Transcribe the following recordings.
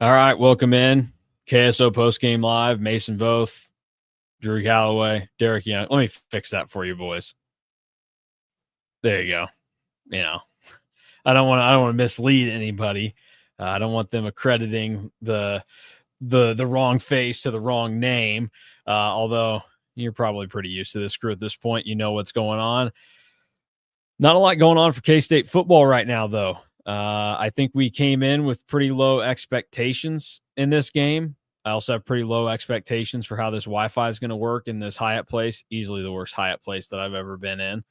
All right, welcome in. KSO Postgame Live, Mason Voth, Drew Galloway, Derek Young. Let me fix that for you, boys. There you go. You know, I don't want to mislead anybody. I don't want them accrediting the wrong face to the wrong name. Although you're probably pretty used to this crew at this point. You know what's going on. Not a lot going on for K-State football right now, though. I think we came in with pretty low expectations in this game. I also have pretty low expectations for how this Wi-Fi is going to work in this Hyatt place. Easily the worst Hyatt place that I've ever been in.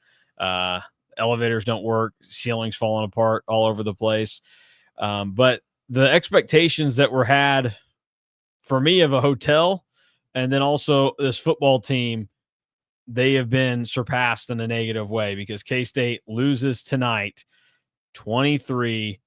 Elevators don't work. Ceilings falling apart all over the place. But the expectations that were had for me of a hotel and then also this football team, they have been surpassed in a negative way because K-State loses tonight 23-16,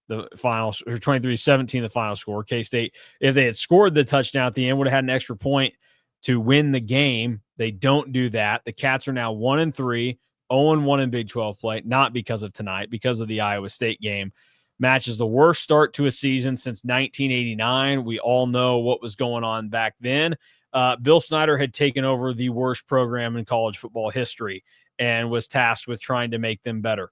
the final, or 23-17, the final score. K-State, if they had scored the touchdown at the end, would have had an extra point to win the game. They don't do that. The Cats are now 1-3, 0-1 in Big 12 play, not because of tonight, because of the Iowa State game. Match is the worst start to a season since 1989. We all know what was going on back then. Bill Snyder had taken over the worst program in college football history and was tasked with trying to make them better.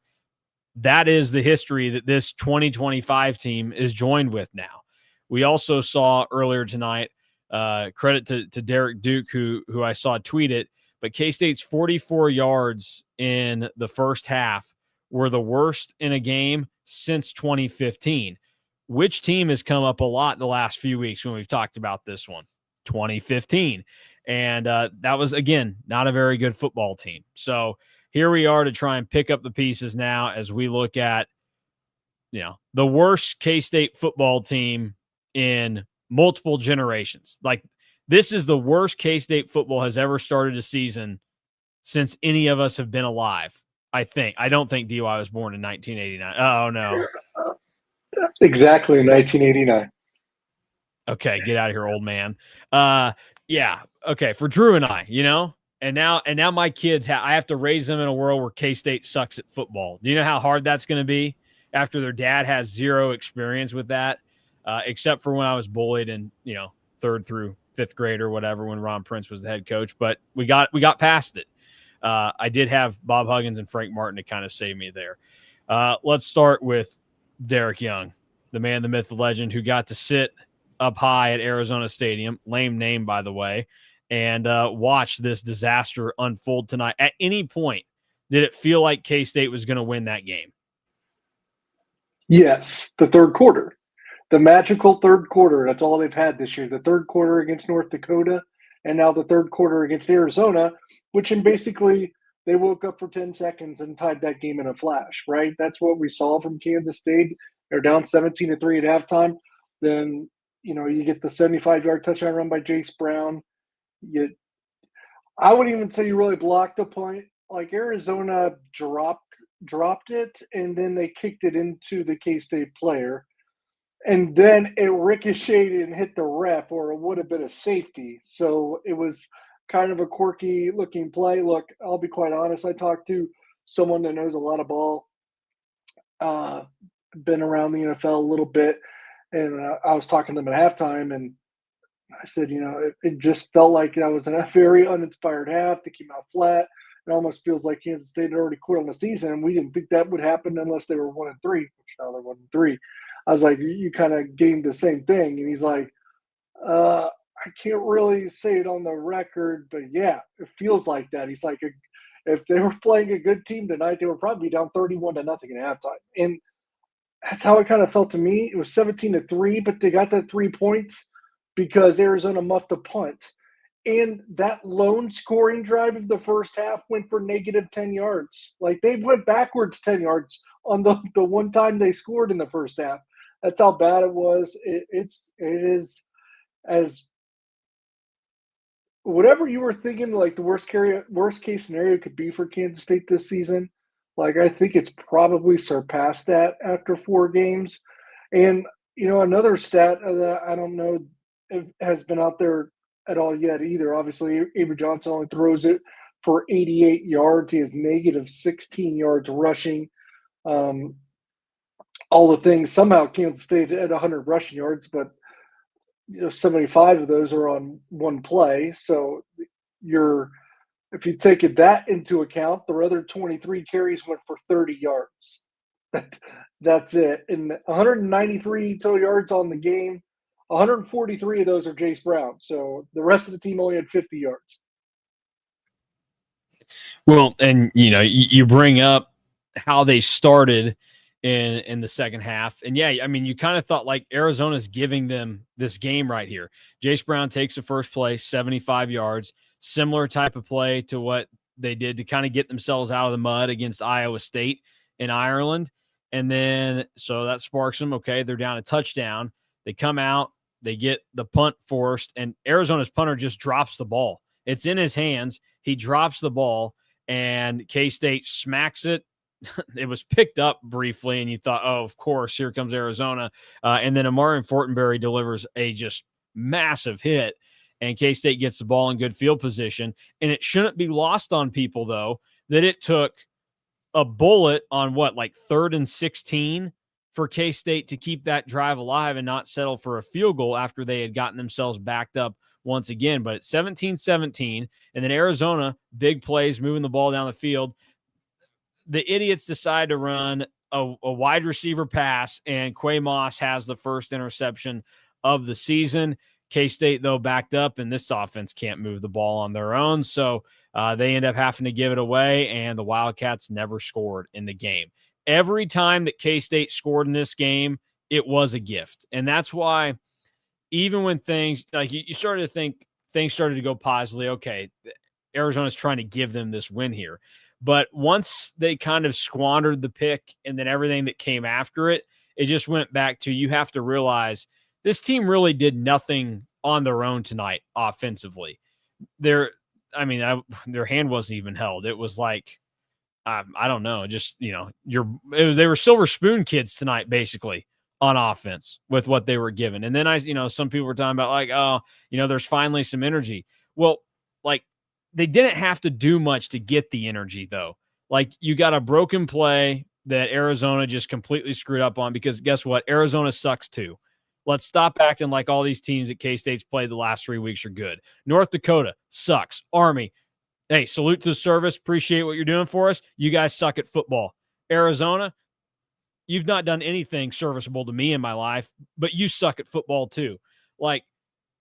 That is the history that this 2025 team is joined with now. We also saw earlier tonight, credit to Derek Duke, who I saw tweet it, but K-State's 44 yards in the first half were the worst in a game since 2015. Which team has come up a lot the last few weeks when we've talked about this one? 2015. And that was, again, not a very good football team. So here we are to try and pick up the pieces now as we look at, the worst K-State football team in multiple generations. Like, this is the worst K-State football has ever started a season since any of us have been alive, I think. I don't think DY was born in 1989. Oh, no. Exactly, 1989. Okay, get out of here, old man. Yeah, okay, for Drew and I, and now my kids, I have to raise them in a world where K-State sucks at football. Do you know how hard that's going to be after their dad has zero experience with that, except for when I was bullied in, 3rd through 5th grade or whatever when Ron Prince was the head coach, but we got past it. I did have Bob Huggins and Frank Martin to kind of save me there. Let's start with Derek Young, the man, the myth, the legend, who got to sit up high at Arizona Stadium, lame name, by the way, and watch this disaster unfold tonight. At any point, did it feel like K-State was going to win that game? Yes, the third quarter. The magical third quarter. That's all they've had this year. The third quarter against North Dakota, and now the third quarter against Arizona, which in basically they woke up for 10 seconds and tied that game in a flash, right? That's what we saw from Kansas State. They're down 17-3 at halftime. Then, you get the 75-yard touchdown run by Jace Brown. I wouldn't even say you really blocked a point. Like, Arizona dropped it, and then they kicked it into the K-State player. And then it ricocheted and hit the ref, or it would have been a safety. So it was kind of a quirky-looking play. Look, I'll be quite honest. I talked to someone that knows a lot of ball, been around the NFL a little bit, and I was talking to them at halftime, and I said, it just felt like that was a very uninspired half. They came out flat. It almost feels like Kansas State had already quit on the season, and we didn't think that would happen unless they were 1-3, which now they're 1-3. I was like, you kind of gained the same thing. And he's like, I can't really say it on the record, but yeah, it feels like that. He's like, if they were playing a good team tonight, they would probably be down 31-0 at halftime. And that's how it kind of felt to me. It was 17-3, but they got that 3 points because Arizona muffed a punt. And that lone scoring drive of the first half went for negative 10 yards. Like, they went backwards 10 yards on the one time they scored in the first half. That's how bad it was. It is as whatever you were thinking, like the worst case scenario could be for Kansas State this season. Like, I think it's probably surpassed that after 4 games. And, another stat that I don't know if has been out there at all yet either. Obviously, Avery Johnson only throws it for 88 yards. He has negative 16 yards rushing. all the things. Somehow Kansas State had 100 rushing yards, but 75 of those are on one play. So if you take that into account, the other 23 carries went for 30 yards. That's it. And 193 total yards on the game. 143 of those are Jace Brown. So the rest of the team only had 50 yards. Well, and you bring up how they started in the second half. And yeah, I mean, you kind of thought like Arizona's giving them this game right here. Jace Brown takes the first play, 75 yards, similar type of play to what they did to kind of get themselves out of the mud against Iowa State in Ireland. And then, so that sparks them. Okay, they're down a touchdown. They come out, they get the punt forced, and Arizona's punter just drops the ball. It's in his hands. He drops the ball, and K-State smacks it. It was picked up briefly, and you thought, oh, of course, here comes Arizona. And then Amarian Fortenberry delivers a just massive hit, and K-State gets the ball in good field position. And it shouldn't be lost on people, though, that it took a bullet on like 3rd and 16 for K-State to keep that drive alive and not settle for a field goal after they had gotten themselves backed up once again. But it's 17-17, and then Arizona, big plays, moving the ball down the field. The idiots decide to run a wide receiver pass, and Quay Moss has the first interception of the season. K-State, though, backed up, and this offense can't move the ball on their own. So they end up having to give it away, and the Wildcats never scored in the game. Every time that K-State scored in this game, it was a gift. And that's why even when things, like you started to think things started to go positively, okay, Arizona's trying to give them this win here. But once they kind of squandered the pick and then everything that came after it, it just went back to you have to realize this team really did nothing on their own tonight offensively. Their hand wasn't even held. It was like, I don't know, just, they were silver spoon kids tonight, basically, on offense with what they were given. And then some people were talking about like, oh, there's finally some energy. Well, like, they didn't have to do much to get the energy, though. Like, you got a broken play that Arizona just completely screwed up on, because guess what? Arizona sucks too. Let's stop acting like all these teams that K-State's played the last 3 weeks are good. North Dakota sucks. Army, hey, salute to the service. Appreciate what you're doing for us. You guys suck at football. Arizona, you've not done anything serviceable to me in my life, but you suck at football too. Like,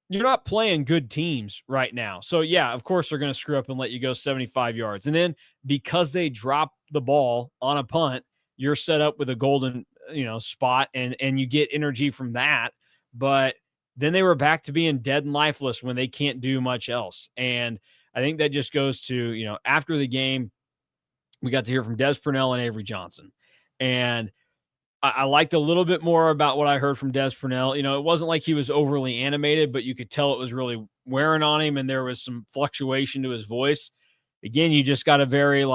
you're not playing good teams right now. So, yeah, of course they're going to screw up and let you go 75 yards. And then because they drop the ball on a punt, you're set up with a golden, spot, and you get energy from that. But then they were back to being dead and lifeless when they can't do much else. And I think that just goes to, after the game, we got to hear from Des Purnell and Avery Johnson. And I liked a little bit more about what I heard from Des Purnell. It wasn't like he was overly animated, but you could tell it was really wearing on him, and there was some fluctuation to his voice. Again, you just got a very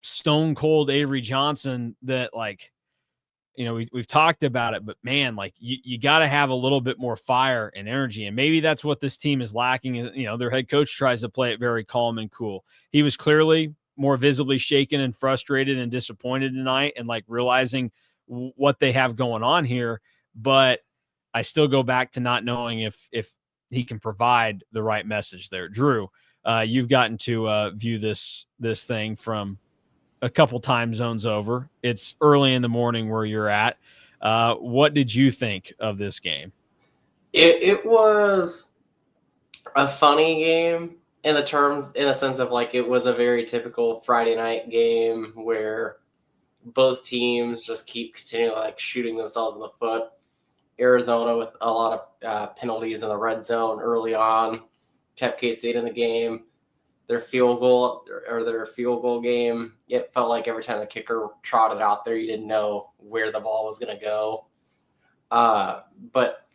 stone cold Avery Johnson that we've talked about it, but man, you got to have a little bit more fire and energy. And maybe that's what this team is lacking. Is, their head coach tries to play it very calm and cool. He was clearly more visibly shaken and frustrated and disappointed tonight, and realizing what they have going on here. But I still go back to not knowing if he can provide the right message there. Drew, you've gotten to view this thing from a couple time zones over. It's early in the morning where you're at. What did you think of this game? It was a funny game in the sense of it was a very typical Friday night game where both teams just keep continuing shooting themselves in the foot. Arizona with a lot of penalties in the red zone early on kept K-State in the game. Their field goal game, it felt like every time the kicker trotted out there, you didn't know where the ball was going to go. But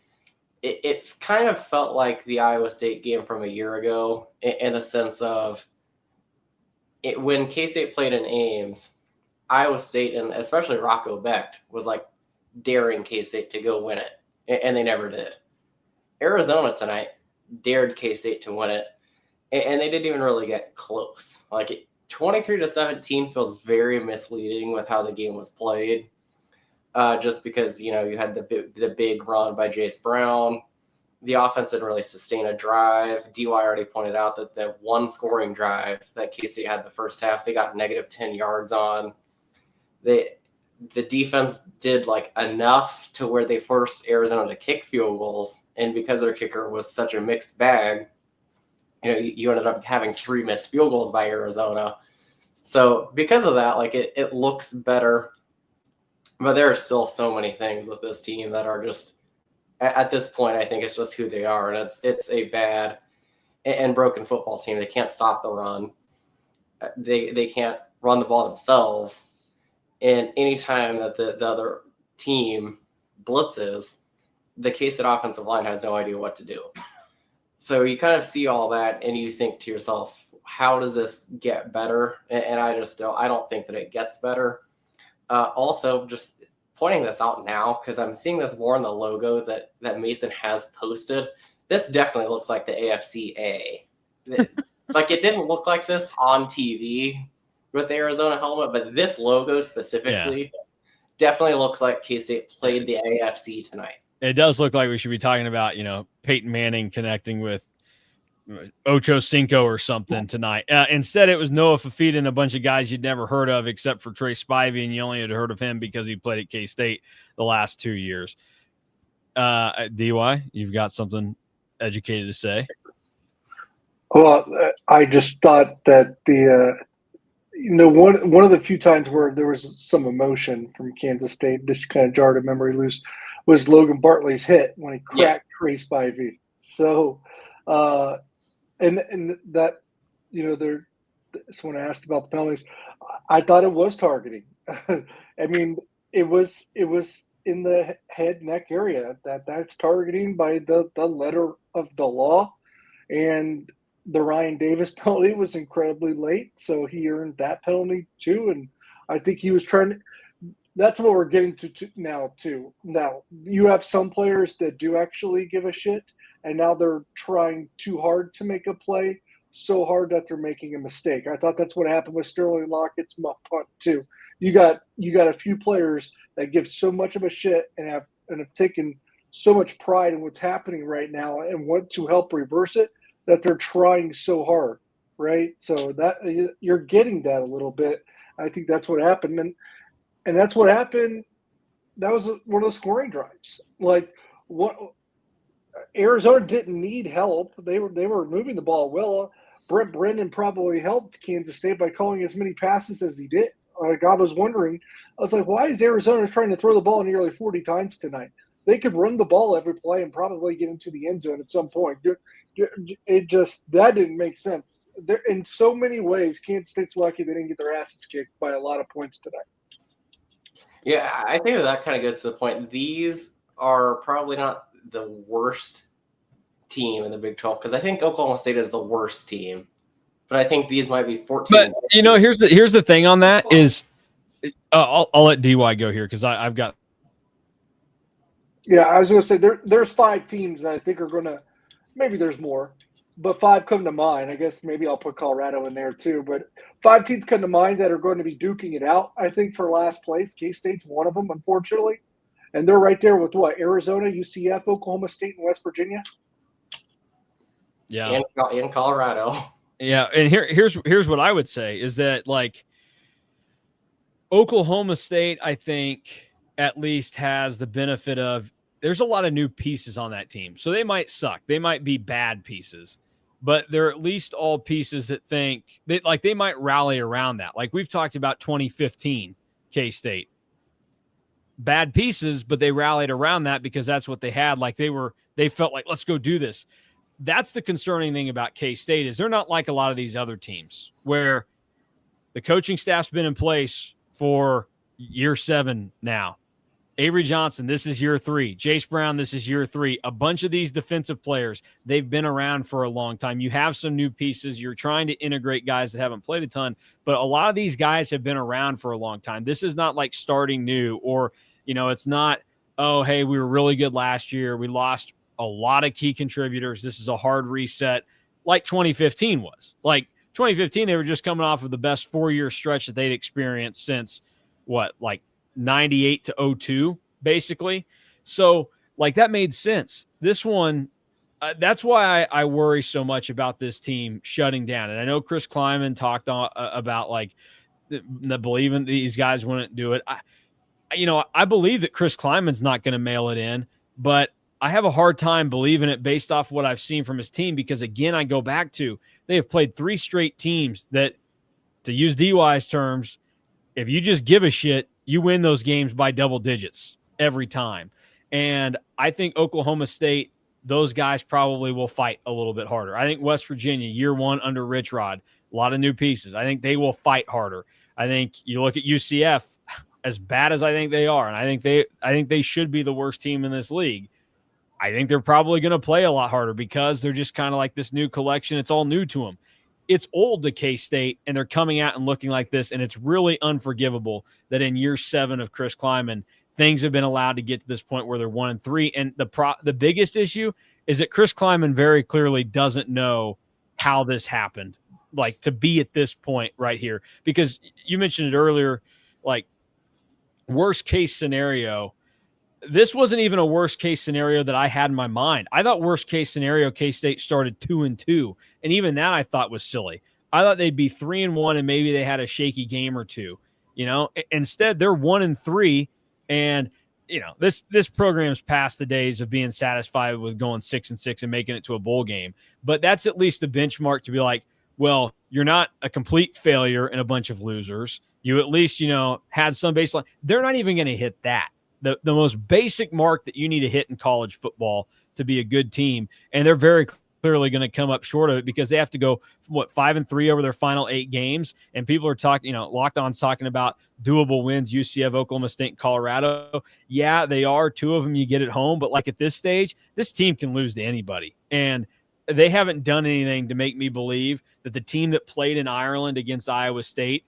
it kind of felt like the Iowa State game from a year ago in the sense of when K-State played in Ames, Iowa State, and especially Rocco Becht, was daring K-State to go win it, and they never did. Arizona tonight dared K-State to win it, and they didn't even really get close. 23-17 feels very misleading with how the game was played. just because, you had the big run by Jace Brown. The offense didn't really sustain a drive. DY already pointed out that the one scoring drive that K-State had the first half, they got negative 10 yards on. The defense did enough to where they forced Arizona to kick field goals. And because their kicker was such a mixed bag, you ended up having 3 missed field goals by Arizona. So because of that, it looks better. But there are still so many things with this team that are just, at this point, I think it's just who they are. And it's a bad and broken football team. They can't stop the run. They can't run the ball themselves. And anytime that the other team blitzes, the K-State offensive line has no idea what to do. So you kind of see all that and you think to yourself, how does this get better? And I don't think that it gets better. Also, just pointing this out now, because I'm seeing this more in the logo that Mason has posted. This definitely looks like the AFC-A. It didn't look like this on TV with the Arizona helmet, but this logo specifically definitely looks like K-State played the AFC tonight. It does look like we should be talking about, Peyton Manning connecting with Ocho Cinco or something tonight. Instead, it was Noah Fafita and a bunch of guys you'd never heard of except for Trey Spivey, and you only had heard of him because he played at K-State the last 2 years. DY, you've got something educated to say? Well, I just thought that one of the few times where there was some emotion from Kansas State, just kind of jarred a memory loose, was Logan Bartley's hit when he cracked Trey Spivey. So, and that, someone asked about the penalties. I thought it was targeting. I mean, it was in the head neck area. That's targeting by the letter of the law, and the Ryan Davis penalty was incredibly late, so he earned that penalty too. And I think he was trying to. That's what we're getting to now too. Now you have some players that do actually give a shit, and now they're trying too hard to make a play, so hard that they're making a mistake. I thought that's what happened with Sterling Lockett's muff punt too. You got a few players that give so much of a shit and have taken so much pride in what's happening right now and want to help reverse it, that they're trying so hard, right? So that you're getting that a little bit. I think that's what happened, and that's what happened. That was one of the scoring drives. Arizona didn't need help. They were moving the ball well. Brent Brennan probably helped Kansas State by calling as many passes as he did. I was wondering, why is Arizona trying to throw the ball nearly 40 times tonight? They could run the ball every play and probably get into the end zone at some point. That didn't make sense. In so many ways, Kansas State's lucky they didn't get their asses kicked by a lot of points tonight. Yeah, I think that kind of goes to the point. These are probably not the worst team in the Big 12, because I think Oklahoma State is the worst team. But I think these might be 14. But, here's the thing on that is I'll let DY go here because I've got. Yeah, I was going to say there's 5 teams that I think are going to – maybe there's more, but 5 come to mind. I guess maybe I'll put Colorado in there too. But 5 teams come to mind that are going to be duking it out, I think, for last place. K-State's one of them, unfortunately. And they're right there with what? Arizona, UCF, Oklahoma State, and West Virginia? Yeah. In Colorado. Yeah, and here's what I would say is that, Oklahoma State, I think, at least has the benefit of there's a lot of new pieces on that team. So they might suck. They might be bad pieces, but they're at least all pieces that think that they might rally around that. Like we've talked about 2015 K-State. Bad pieces, but they rallied around that because that's what they had. They felt like, let's go do this. That's the concerning thing about K-State is they're not like a lot of these other teams where the coaching staff's been in place for year 7 now. Avery Johnson, this is year 3. Jace Brown, this is year 3. A bunch of these defensive players, they've been around for a long time. You have some new pieces. You're trying to integrate guys that haven't played a ton, but a lot of these guys have been around for a long time. This is not like starting new or, it's not, oh, hey, we were really good last year. We lost a lot of key contributors. This is a hard reset like 2015 was. 2015, they were just coming off of the best 4-year stretch that they'd experienced since 98-02, basically. So, like, that made sense. This one, that's why I worry so much about this team shutting down. And I know Chris Kleiman talked about, like, the believing these guys wouldn't do it. I believe that Chris Kleiman's not going to mail it in, but I have a hard time believing it based off what I've seen from his team because, again, I go back to they have played 3 straight teams that, to use DY's terms, if you just give a shit, you win those games by double digits every time. And I think Oklahoma State, those guys probably will fight a little bit harder. I think West Virginia, year 1 under Rich Rod, a lot of new pieces. I think they will fight harder. I think you look at UCF, as bad as I think they are, and I think they should be the worst team in this league. I think they're probably going to play a lot harder because they're just kind of like this new collection. It's all new to them. It's old to K-State, and they're coming out and looking like this, and it's really unforgivable that in year 7 of Chris Kleiman, things have been allowed to get to this point where they're 1-3. And the biggest issue is that Chris Kleiman very clearly doesn't know how this happened, like, to be at this point right here. Because you mentioned it earlier, like, worst case scenario, this wasn't even a worst case scenario that I had in my mind. I thought worst case scenario, K-State started 2-2. And even that I thought was silly. I thought they'd be 3-1 and maybe they had a shaky game or two, instead they're 1-3. And, this program's past the days of being satisfied with going 6-6 and making it to a bowl game. But that's at least a benchmark to be like, well, you're not a complete failure and a bunch of losers. You at least, had some baseline. They're not even going to hit that. The most basic mark that you need to hit in college football to be a good team. And they're very clearly going to come up short of it because they have to go, 5-3 over their final 8 games. And people are talking, Locked On's talking about doable wins, UCF, Oklahoma State, and Colorado. Yeah, they are. 2 of them you get at home. But like at this stage, this team can lose to anybody. And they haven't done anything to make me believe that the team that played in Ireland against Iowa State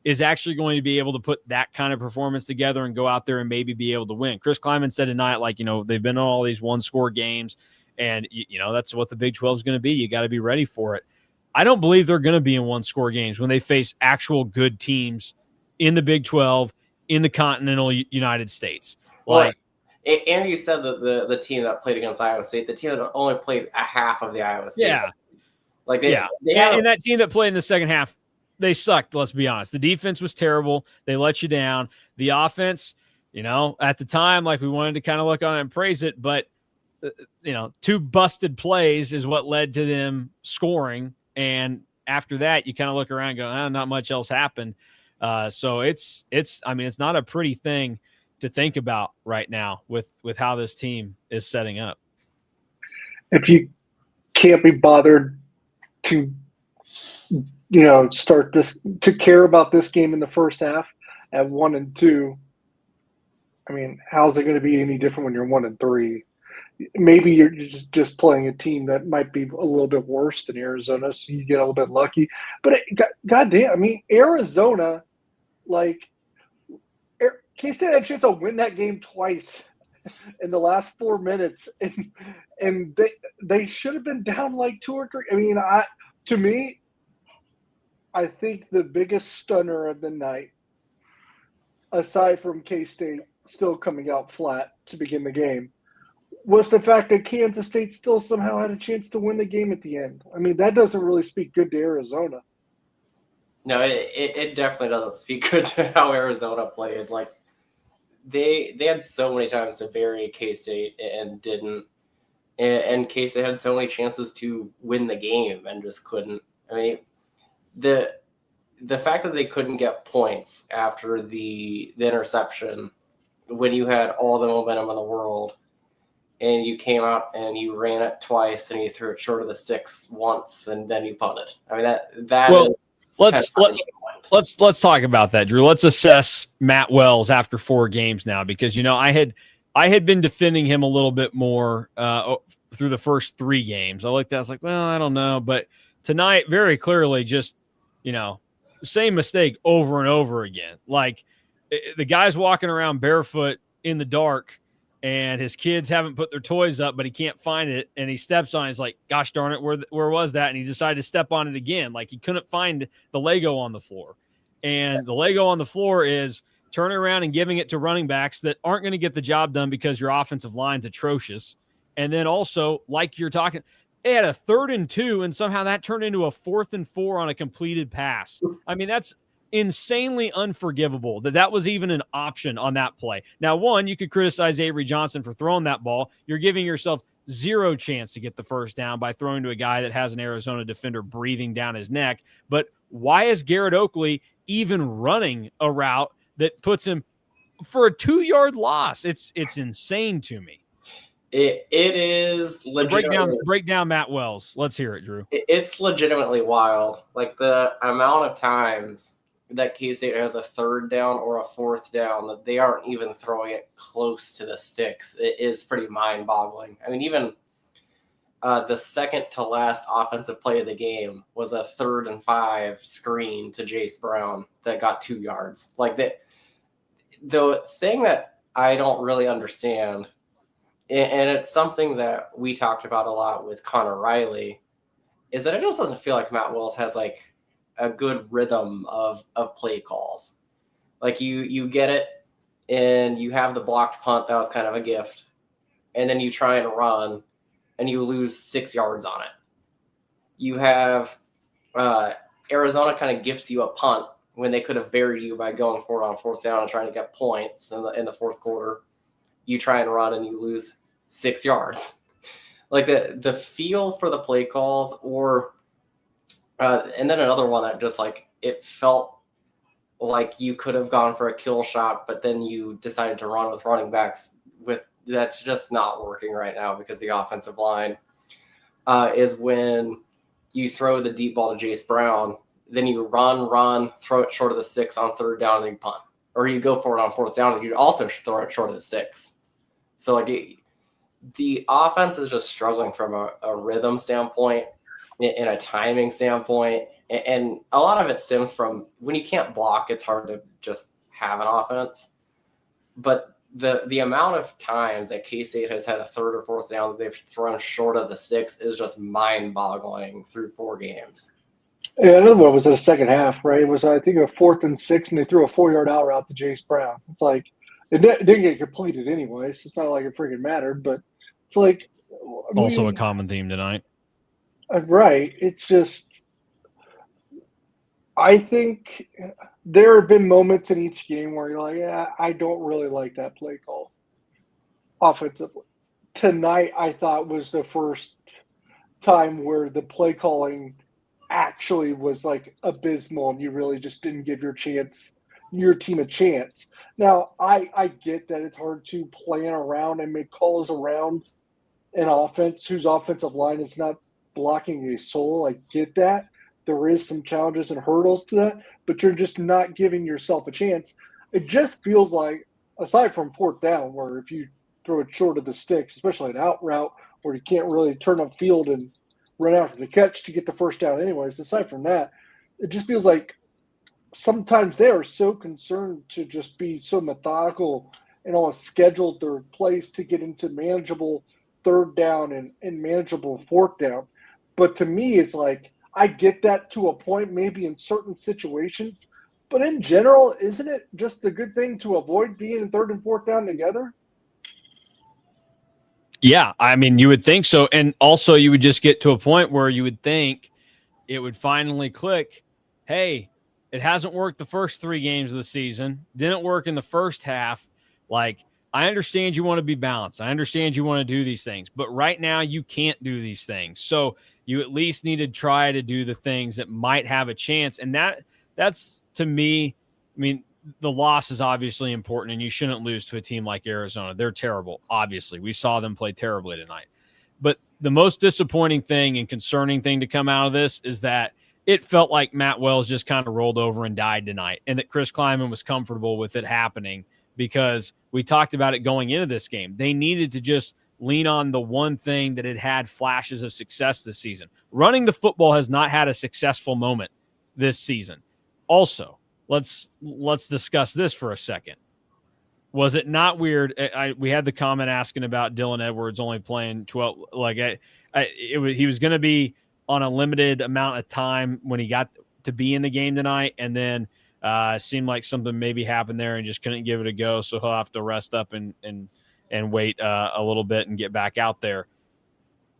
is actually going to be able to put that kind of performance together and go out there and maybe be able to win. Chris Kleiman said tonight, they've been on all these 1-score games, and, that's what the Big 12 is going to be. You got to be ready for it. I don't believe they're going to be in 1-score games when they face actual good teams in the Big 12 in the continental United States. And you said that the team that played against Iowa State, the team that only played a half of the Iowa State. Yeah. And that team that played in the second half, they sucked, let's be honest. The defense was terrible. They let you down. The offense, at the time, we wanted to kind of look on it and praise it, but, 2 busted plays is what led to them scoring. And after that, you kind of look around and go, not much else happened. So it's not a pretty thing to think about right now with how this team is setting up. If you can't be bothered to start this, to care about this game in the first half at 1-2, how's it going to be any different when you're 1-3? Maybe you're just playing a team that might be a little bit worse than Arizona, so you get a little bit lucky. But goddamn, Arizona, K-State had a chance to win that game twice in the last 4 minutes, and they should have been down 2 or 3. To me, I think the biggest stunner of the night, aside from K-State still coming out flat to begin the game, was the fact that Kansas State still somehow had a chance to win the game at the end. That doesn't really speak good to Arizona. No, it definitely doesn't speak good to how Arizona played. They had so many times to bury K-State and didn't. And K-State had so many chances to win the game and just couldn't. The fact that they couldn't get points after the interception when you had all the momentum in the world and you came out and you ran it twice and you threw it short of the sticks once and then you punted. Let's talk about that, Drew. Let's assess Matt Wells after 4 games now, because I had been defending him a little bit more through the first 3 games. I was like, well, I don't know, but tonight very clearly just same mistake over and over again. The guy's walking around barefoot in the dark, and his kids haven't put their toys up, but he can't find it, and he steps on it. He's like, gosh darn it, where was that? And he decided to step on it again. He couldn't find the Lego on the floor. And the Lego on the floor is turning around and giving it to running backs that aren't going to get the job done because your offensive line's atrocious. And then also, like you're talking, they had a 3rd and 2, and somehow that turned into a 4th and 4 on a completed pass. I mean, that's insanely unforgivable that was even an option on that play. Now, one, you could criticize Avery Johnson for throwing that ball. You're giving yourself zero chance to get the first down by throwing to a guy that has an Arizona defender breathing down his neck. But why is Garrett Oakley even running a route that puts him for a 2-yard loss? It's insane to me. It is legitimately break down Matt Wells. Let's hear it, Drew. It's legitimately wild. Like the amount of times that K-State has a 3rd down or a 4th down that they aren't even throwing it close to the sticks. It is pretty mind-boggling. I mean, even the second to last offensive play of the game was a 3rd and 5 screen to Jace Brown that got 2 yards. Like the thing that I don't really understand, and it's something that we talked about a lot with Connor Riley, is that it just doesn't feel like Matt Wells has like a good rhythm of play calls. Like you get it and you have the blocked punt that was kind of a gift, and then you try and run and you lose 6 yards on it. You have Arizona kind of gifts you a punt when they could have buried you by going for it on 4th down and trying to get points in the 4th quarter. You try and run and you lose 6 yards. Like the feel for the play calls, or and then another one that just like it felt like you could have gone for a kill shot, but then you decided to run with running backs with that's just not working right now because the offensive line is when you throw the deep ball to Jace Brown, then you run, throw it short of the 6 on 3rd down and you punt, or you go for it on 4th down and you also throw it short of the 6. So like the offense is just struggling from a rhythm standpoint and a timing standpoint. And a lot of it stems from when you can't block, it's hard to just have an offense. But the amount of times that K-State has had a 3rd or 4th down that they've thrown short of the 6 is just mind-boggling through 4 games. Yeah, another one was in the second half, right? It was, I think, a 4th and 6, and they threw a 4-yard out route to Jace Brown. It's like, it didn't get completed anyways. It's not like it freaking mattered, but it's like. Also a common theme tonight. Right. It's just, I think there have been moments in each game where you're like, yeah, I don't really like that play call offensively. Tonight, I thought was the first time where the play calling actually was like abysmal and you really just didn't give your team a chance. Now, I get that it's hard to plan around and make calls around an offense whose offensive line is not blocking a soul. I get that. There is some challenges and hurdles to that, but you're just not giving yourself a chance. It just feels like, aside from 4th down, where if you throw it short of the sticks, especially an out route where you can't really turn upfield and run after the catch to get the first down anyways, aside from that, it just feels like sometimes they are so concerned to just be so methodical and almost scheduled their plays to get into manageable 3rd down and manageable 4th down. But to me, it's like, I get that to a point, maybe in certain situations, but in general, isn't it just a good thing to avoid being in 3rd and 4th down together? Yeah, I mean, you would think so. And also you would just get to a point where you would think it would finally click. Hey, it hasn't worked the first 3 games of the season. Didn't work in the first half. Like, I understand you want to be balanced. I understand you want to do these things, but right now you can't do these things. So you at least need to try to do the things that might have a chance. And that's to me, I mean, the loss is obviously important, and you shouldn't lose to a team like Arizona. They're terrible. Obviously, we saw them play terribly tonight. But the most disappointing thing and concerning thing to come out of this is that it felt like Matt Wells just kind of rolled over and died tonight, and that Chris Kleiman was comfortable with it happening because we talked about it going into this game. They needed to just lean on the one thing that had flashes of success this season. Running the football has not had a successful moment this season. Also, let's discuss this for a second. Was it not weird? We had the comment asking about Dylan Edwards only playing 12. Like he was going to be on a limited amount of time when he got to be in the game tonight, and then Seemed like something maybe happened there and just couldn't give it a go. So he'll have to rest up and wait a little bit and get back out there.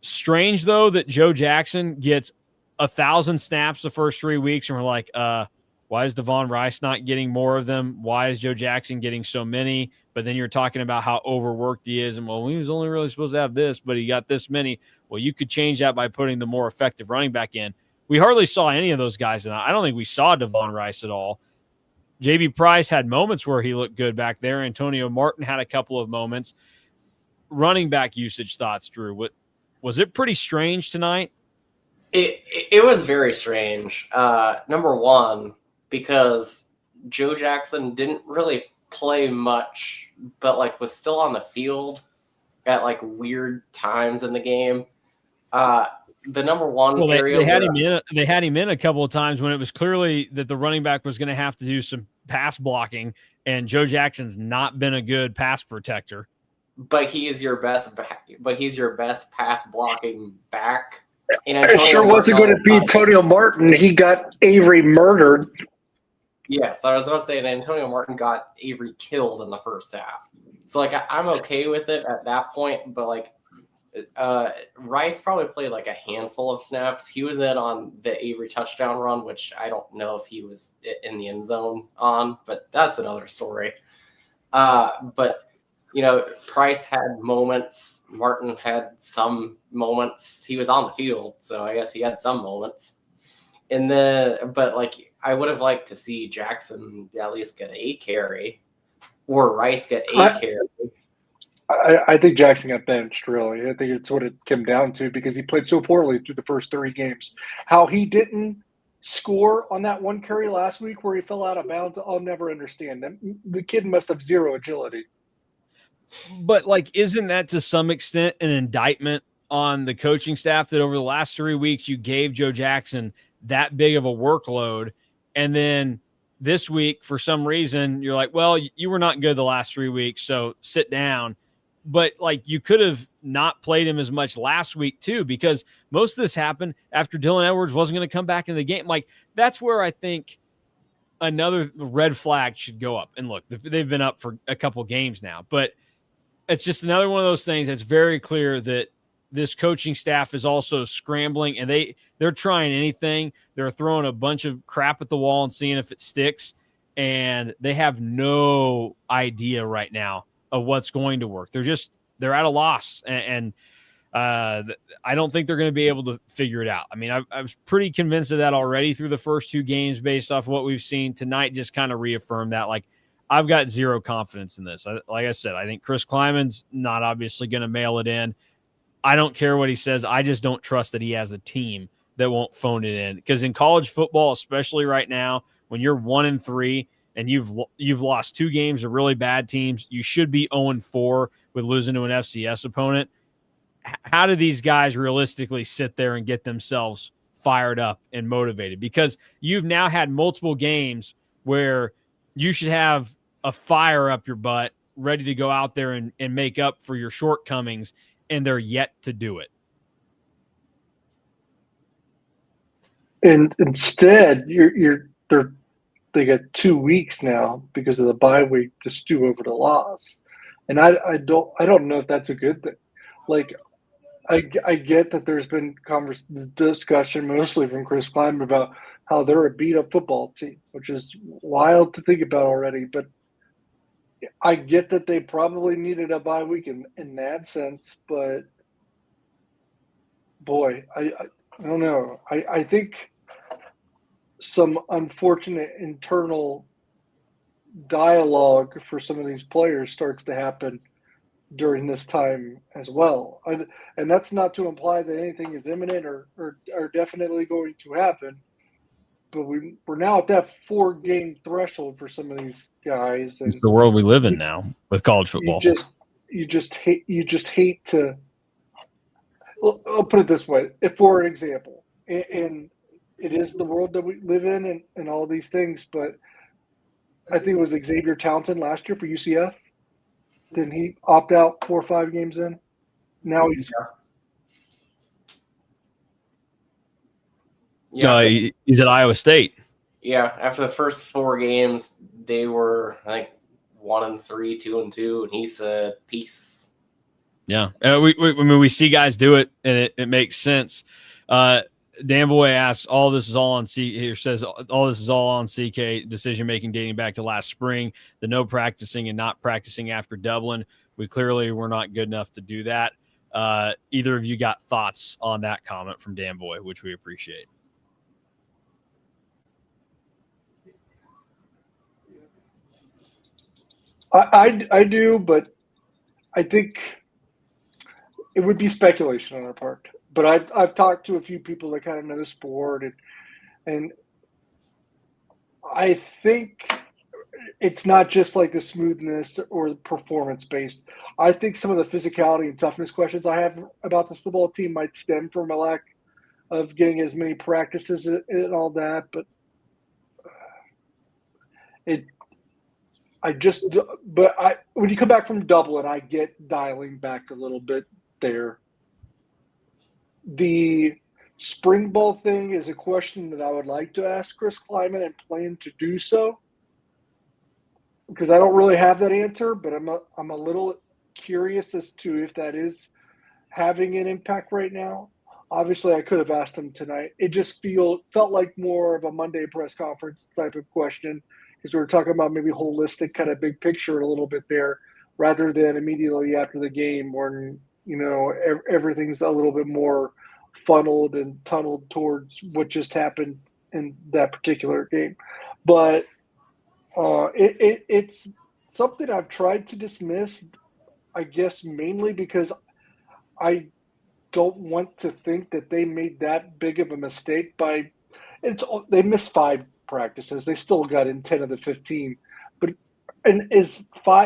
Strange, though, that Joe Jackson gets 1,000 snaps the first 3 weeks, and we're like, why is Devon Rice not getting more of them? Why is Joe Jackson getting so many? But then you're talking about how overworked he is, and, well, he was only really supposed to have this, but he got this many. Well, you could change that by putting the more effective running back in. We hardly saw any of those guys, and I don't think we saw Devon Rice at all. J.B. Price had moments where he looked good back there. Antonio Martin had a couple of moments. Running back usage thoughts, Drew. Was it pretty strange tonight? It was very strange. Number one, because Joe Jackson didn't really play much, but like was still on the field at like weird times in the game. The number one area they had him in. They had him in a couple of times when it was clearly that the running back was going to have to do some pass blocking, and Joe Jackson's not been a good pass protector. But he is your best. But he's your best pass blocking back. And it sure wasn't going to be Antonio Martin. He got Avery murdered. Yes, I was about to say that Antonio Martin got Avery killed in the first half. So like I'm okay with it at that point, but like Rice probably played like a handful of snaps. He was in on the Avery touchdown run, which I don't know if he was in the end zone on, but that's another story. But you know, Price had moments. Martin had some moments. He was on the field, so I guess he had some moments. And then, but like, I would have liked to see Jackson at least get a carry, or Rice get a carry. I think Jackson got benched, really. I think it's what it came down to because he played so poorly through the first 3 games. How he didn't score on that one carry last week where he fell out of bounds, I'll never understand. The kid must have zero agility. But, like, isn't that to some extent an indictment on the coaching staff that over the last 3 weeks you gave Joe Jackson that big of a workload, and then this week, for some reason, you're like, well, you were not good the last 3 weeks, so sit down. But, like, you could have not played him as much last week, too, because most of this happened after Dylan Edwards wasn't going to come back into the game. Like, that's where I think another red flag should go up. And, look, they've been up for a couple games now, but it's just another one of those things that's very clear that this coaching staff is also scrambling, and they're trying anything. They're throwing a bunch of crap at the wall and seeing if it sticks, and they have no idea right now of what's going to work. They're at a loss, and I don't think they're going to be able to figure it out. I mean, I was pretty convinced of that already through the first 2 games based off what we've seen. Tonight just kind of reaffirmed that. Like, I've got zero confidence in this. Like I said, I think Chris Kleiman's not obviously going to mail it in. I don't care what he says. I just don't trust that he has a team that won't phone it in. Because in college football, especially right now, when you're 1-3 and you've lost 2 games to really bad teams, you should be 0-4 with losing to an FCS opponent. How do these guys realistically sit there and get themselves fired up and motivated? Because you've now had multiple games where you should have a fire up your butt, ready to go out there and make up for your shortcomings, and they're yet to do it. And instead, they got 2 weeks now because of the bye week to stew over the loss, and I don't know if that's a good thing. Like, I get that there's been discussion mostly from Chris Kleiman about how they're a beat-up football team, which is wild to think about already. But I get that they probably needed a bye week in that sense. But, boy, I don't know. I think some unfortunate internal dialogue for some of these players starts to happen during this time as well. And that's not to imply that anything is imminent or definitely going to happen. But we're now at that 4-game threshold for some of these guys. And it's the world we live in now with college football. You just hate to. I'll put it this way: if, for example, and it is the world that we live in, and all these things, but I think it was Xavier Townsend last year for UCF. Didn't he opt out 4 or 5 games in? Now he's. He's at Iowa State. Yeah, after the first 4 games, they were, I think, 1-3, 2-2, and he said, "Peace." Yeah, we see guys do it, and it makes sense. Dan Boy asks, "All this is all on C." Here says, "All this is all on CK decision making dating back to last spring. The no practicing and not practicing after Dublin. We clearly were not good enough to do that." Either of you got thoughts on that comment from Dan Boy, which we appreciate? I do, but I think it would be speculation on our part. But I've talked to a few people that kind of know the sport, and I think it's not just like the smoothness or the performance based. I think some of the physicality and toughness questions I have about this football team might stem from a lack of getting as many practices and all that. But it, when you come back from Dublin, I get dialing back a little bit there. The spring ball thing is a question that I would like to ask Chris Kleiman and plan to do so, because I don't really have that answer, but I'm a little curious as to if that is having an impact right now. Obviously, I could have asked him tonight. It just felt like more of a Monday press conference type of question, because we were talking about maybe holistic kind of big picture a little bit there, rather than immediately after the game when everything's a little bit more funneled and tunneled towards what just happened in that particular game. But it's something I've tried to dismiss, I guess, mainly because I don't want to think that they made that big of a mistake they missed 5 practices. They still got in 10 of the 15. But is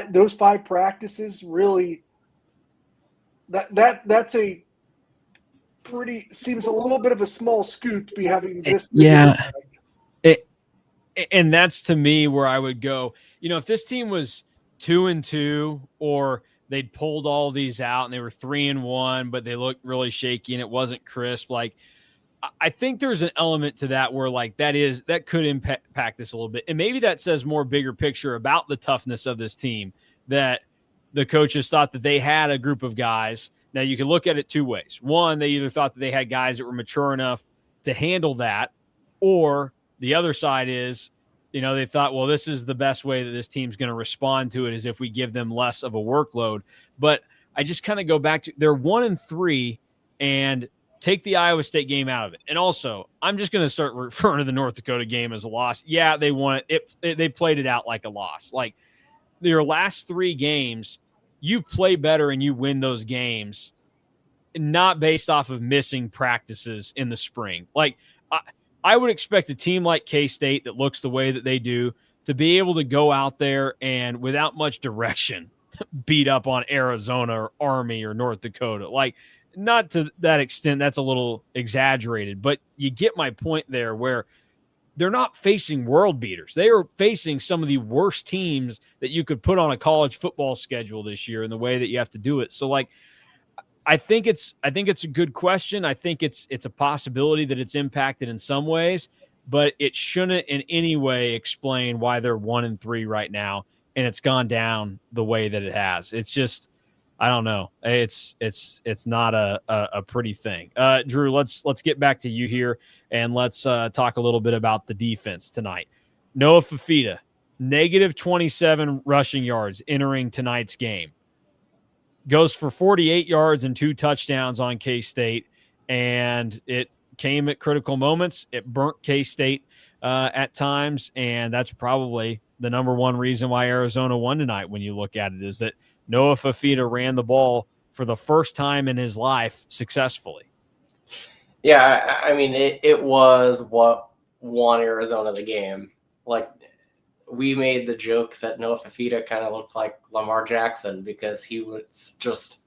those 5 practices really that's a pretty seems a little bit of a small scoop to be having this big of an impact. And that's to me where I would go, if this team was 2-2 or they'd pulled all these out and they were 3-1, but they looked really shaky and it wasn't crisp. Like, I think there's an element to that where that could impact this a little bit. And maybe that says more bigger picture about the toughness of this team, that the coaches thought that they had a group of guys. Now you can look at it 2 ways. One, they either thought that they had guys that were mature enough to handle that, or the other side is, they thought, well, this is the best way that this team's going to respond to it, is if we give them less of a workload. But I just kind of go back to, they're 1-3, and take the Iowa State game out of it. And also, I'm just going to start referring to the North Dakota game as a loss. Yeah, they won it. They played it out like a loss. Like, your last 3 games, you play better and you win those games, not based off of missing practices in the spring. Like, I would expect a team like K-State that looks the way that they do to be able to go out there and, without much direction, beat up on Arizona or Army or North Dakota. Like, not to that extent, that's a little exaggerated, but you get my point there, where they're not facing world beaters. They are facing some of the worst teams that you could put on a college football schedule this year in the way that you have to do it. So, like, I think it's a good question. I think it's a possibility that it's impacted in some ways, but it shouldn't in any way explain why they're 1-3 right now, and it's gone down the way that it has. It's just, I don't know. It's not a pretty thing. Drew, let's get back to you here, and let's talk a little bit about the defense tonight. Noah Fifita, -27 rushing yards entering tonight's game. Goes for 48 yards and 2 touchdowns on K-State, and it came at critical moments. It burnt K-State at times, and that's probably the number one reason why Arizona won tonight when you look at it, is that Noah Fifita ran the ball for the first time in his life successfully. Yeah, I mean, it was what won Arizona the game. Like, we made the joke that Noah Fifita kind of looked like Lamar Jackson, because he was just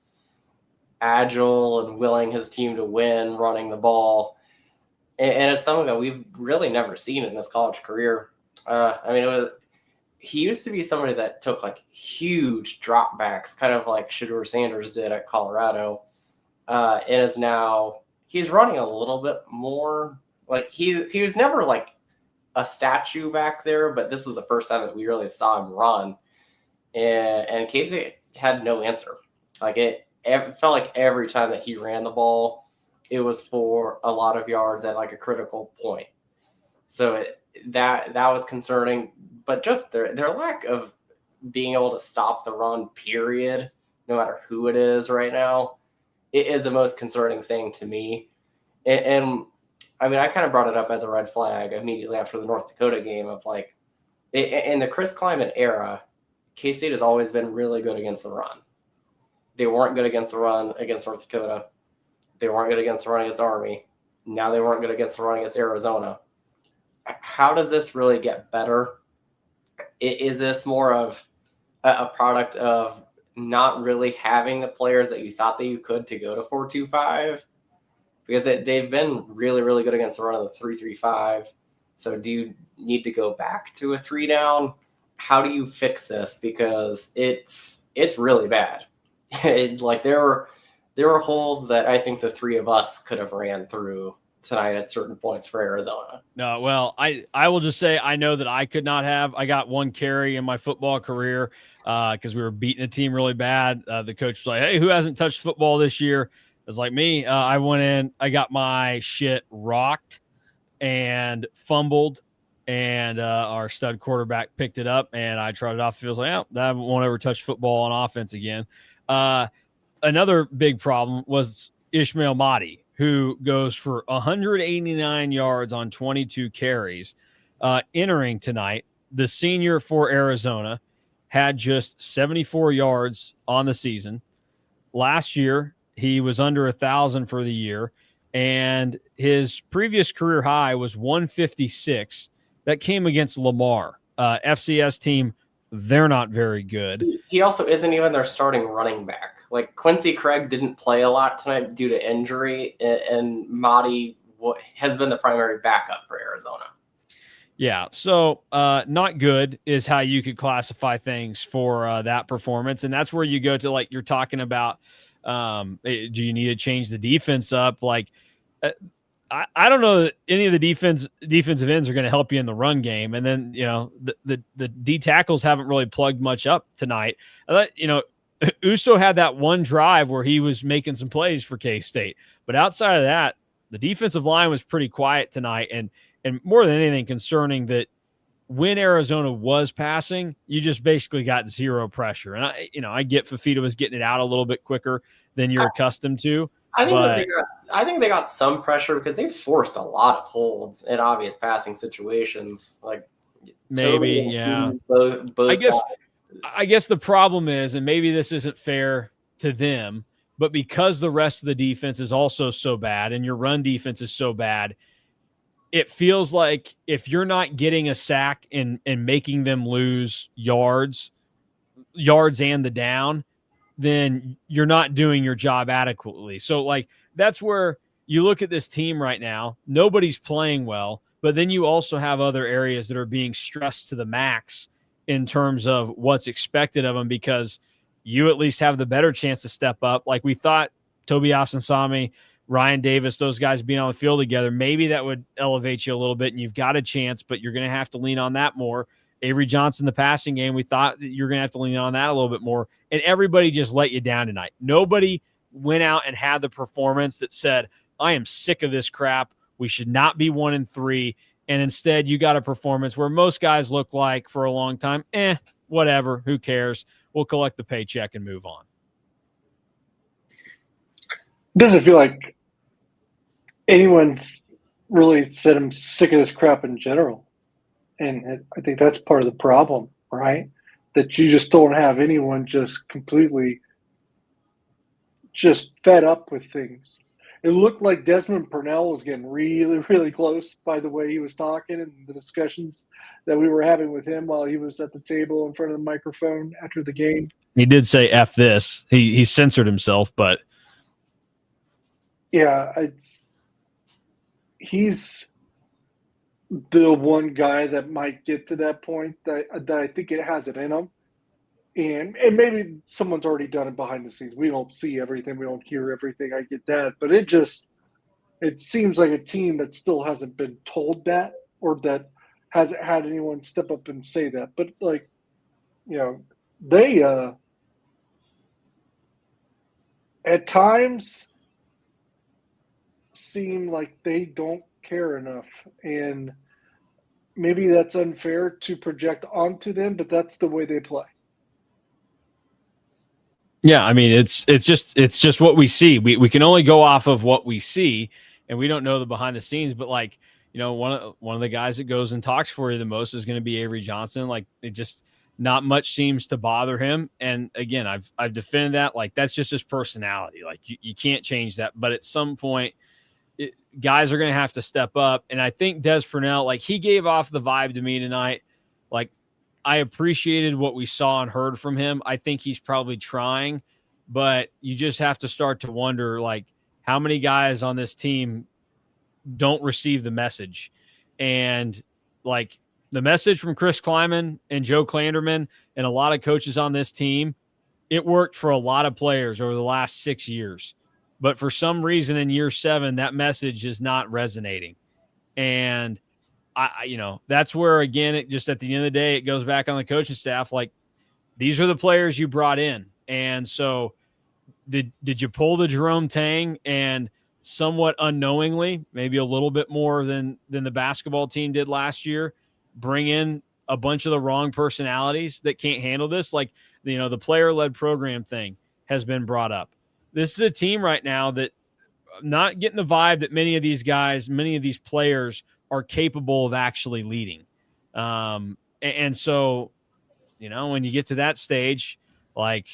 agile and willing his team to win running the ball. And it's something that we've really never seen in his college career. I mean, he used to be somebody that took like huge dropbacks, kind of like Shedeur Sanders did at Colorado. And he's running a little bit more. Like, he was never like a statue back there, but this was the first time that we really saw him run. And K-State had no answer. Like it felt like every time that he ran the ball, it was for a lot of yards at like a critical point. So that was concerning, but just their lack of being able to stop the run, period, no matter who it is right now, it is the most concerning thing to me. And I mean, I kind of brought it up as a red flag immediately after the North Dakota game of like, in the Chris Kleiman era, K-State has always been really good against the run. They weren't good against the run against North Dakota. They weren't good against the run against Army. Now they weren't good against the run against Arizona. How does this really get better? Is this more of a product of not really having the players that you thought that you could to go to 4-2-5? Because they've been really, really good against the run of the 3-3-5. So do you need to go back to a 3 down? How do you fix this? Because it's really bad. Like there were holes that I think the three of us could have ran through tonight at certain points for Arizona. No, well, I will just say I know that I could not have. I got one carry in my football career because we were beating a team really bad. The coach was like, "Hey, who hasn't touched football this year?" It was like me. I went in, I got my shit rocked and fumbled, and our stud quarterback picked it up, and I trotted off. Feels like, oh, that won't ever touch football on offense again. Another big problem was Ishmael Mahdi, who goes for 189 yards on 22 carries. Entering tonight, the senior for Arizona had just 74 yards on the season. Last year, he was under 1,000 for the year, and his previous career high was 156. That came against Lamar. FCS team, they're not very good. He also isn't even their starting running back. Like Quincy Craig didn't play a lot tonight due to injury, and Mahdi has been the primary backup for Arizona. Yeah, so not good is how you could classify things for that performance, and that's where you go to, like, you're talking about, do you need to change the defense up? Like, I don't know that any of the defensive ends are going to help you in the run game, and then the D tackles haven't really plugged much up tonight. Uso had that one drive where he was making some plays for K-State, but outside of that, the defensive line was pretty quiet tonight, and more than anything concerning that when Arizona was passing, you just basically got zero pressure. And I get Fafita was getting it out a little bit quicker than you're accustomed to. I think they got some pressure because they forced a lot of holds in obvious passing situations. Like maybe, yeah. Both I guess the problem is, and maybe this isn't fair to them, but because the rest of the defense is also so bad and your run defense is so bad, it feels like if you're not getting a sack and making them lose yards and the down, then you're not doing your job adequately. So, like, that's where you look at this team right now. Nobody's playing well, but then you also have other areas that are being stressed to the max in terms of what's expected of them, because you at least have the better chance to step up. Like we thought Tobias Nsami, Ryan Davis, those guys being on the field together, maybe that would elevate you a little bit and you've got a chance, but you're going to have to lean on that more. Avery Johnson, the passing game, we thought that you're going to have to lean on that a little bit more. And everybody just let you down tonight. Nobody went out and had the performance that said, I am sick of this crap. We should not be 1-3. And instead you got a performance where most guys look like for a long time, whatever, who cares? We'll collect the paycheck and move on. Doesn't feel like anyone's really said I'm sick of this crap in general. And I think that's part of the problem, right? That you just don't have anyone just completely just fed up with things. It looked like Desmond Purnell was getting really, really close by the way he was talking and the discussions that we were having with him while he was at the table in front of the microphone after the game. He did say F this. He censored himself, but yeah, he's the one guy that might get to that point that I think it has it in him. And maybe someone's already done it behind the scenes. We don't see everything. We don't hear everything. I get that. But it seems like a team that still hasn't been told that, or that hasn't had anyone step up and say that. But like, they at times seem like they don't care enough, and maybe that's unfair to project onto them, but that's the way they play. Yeah, I mean it's just what we see. We can only go off of what we see, and we don't know the behind the scenes. But like, one of the guys that goes and talks for you the most is going to be Avery Johnson. Like, it just not much seems to bother him. And again, I've defended that. Like, that's just his personality. Like, you can't change that. But at some point, guys are going to have to step up. And I think Des Purnell, like, he gave off the vibe to me tonight. Like, I appreciated what we saw and heard from him. I think he's probably trying, but you just have to start to wonder, like, how many guys on this team don't receive the message. And like, the message from Chris Kleiman and Joe Klanderman and a lot of coaches on this team, it worked for a lot of players over the last 6 years. But for some reason in year 7, that message is not resonating. And that's where, again, it just, at the end of the day, it goes back on the coaching staff. Like, these are the players you brought in. And so did you pull the Jerome Tang and somewhat unknowingly, maybe a little bit more than the basketball team did last year, bring in a bunch of the wrong personalities that can't handle this? Like, the player-led program thing has been brought up. This is a team right now that not getting the vibe that many of these guys, many of these players are capable of actually leading. And so, when you get to that stage, like,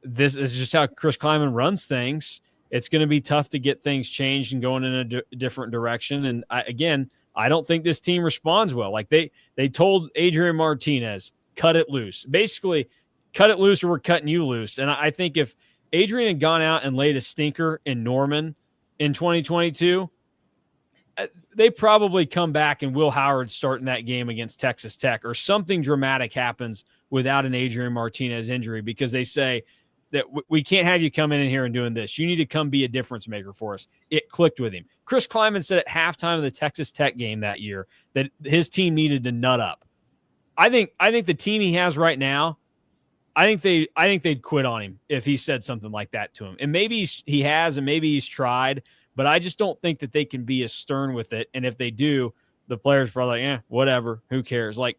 this is just how Chris Kleiman runs things. It's going to be tough to get things changed and going in a different direction. And I don't think this team responds well. Like, they told Adrian Martinez, cut it loose. Basically, cut it loose or we're cutting you loose. And I think if Adrian had gone out and laid a stinker in Norman in 2022, they probably come back and Will Howard starting that game against Texas Tech, or something dramatic happens without an Adrian Martinez injury, because they say that we can't have you come in here and doing this. You need to come be a difference maker for us. It clicked with him. Chris Kleiman said at halftime of the Texas Tech game that year that his team needed to nut up. I think the team he has right now, I think they'd quit on him if he said something like that to him. And maybe he has, and maybe he's tried, but I just don't think that they can be as stern with it. And if they do, the players are probably like, whatever, who cares? Like,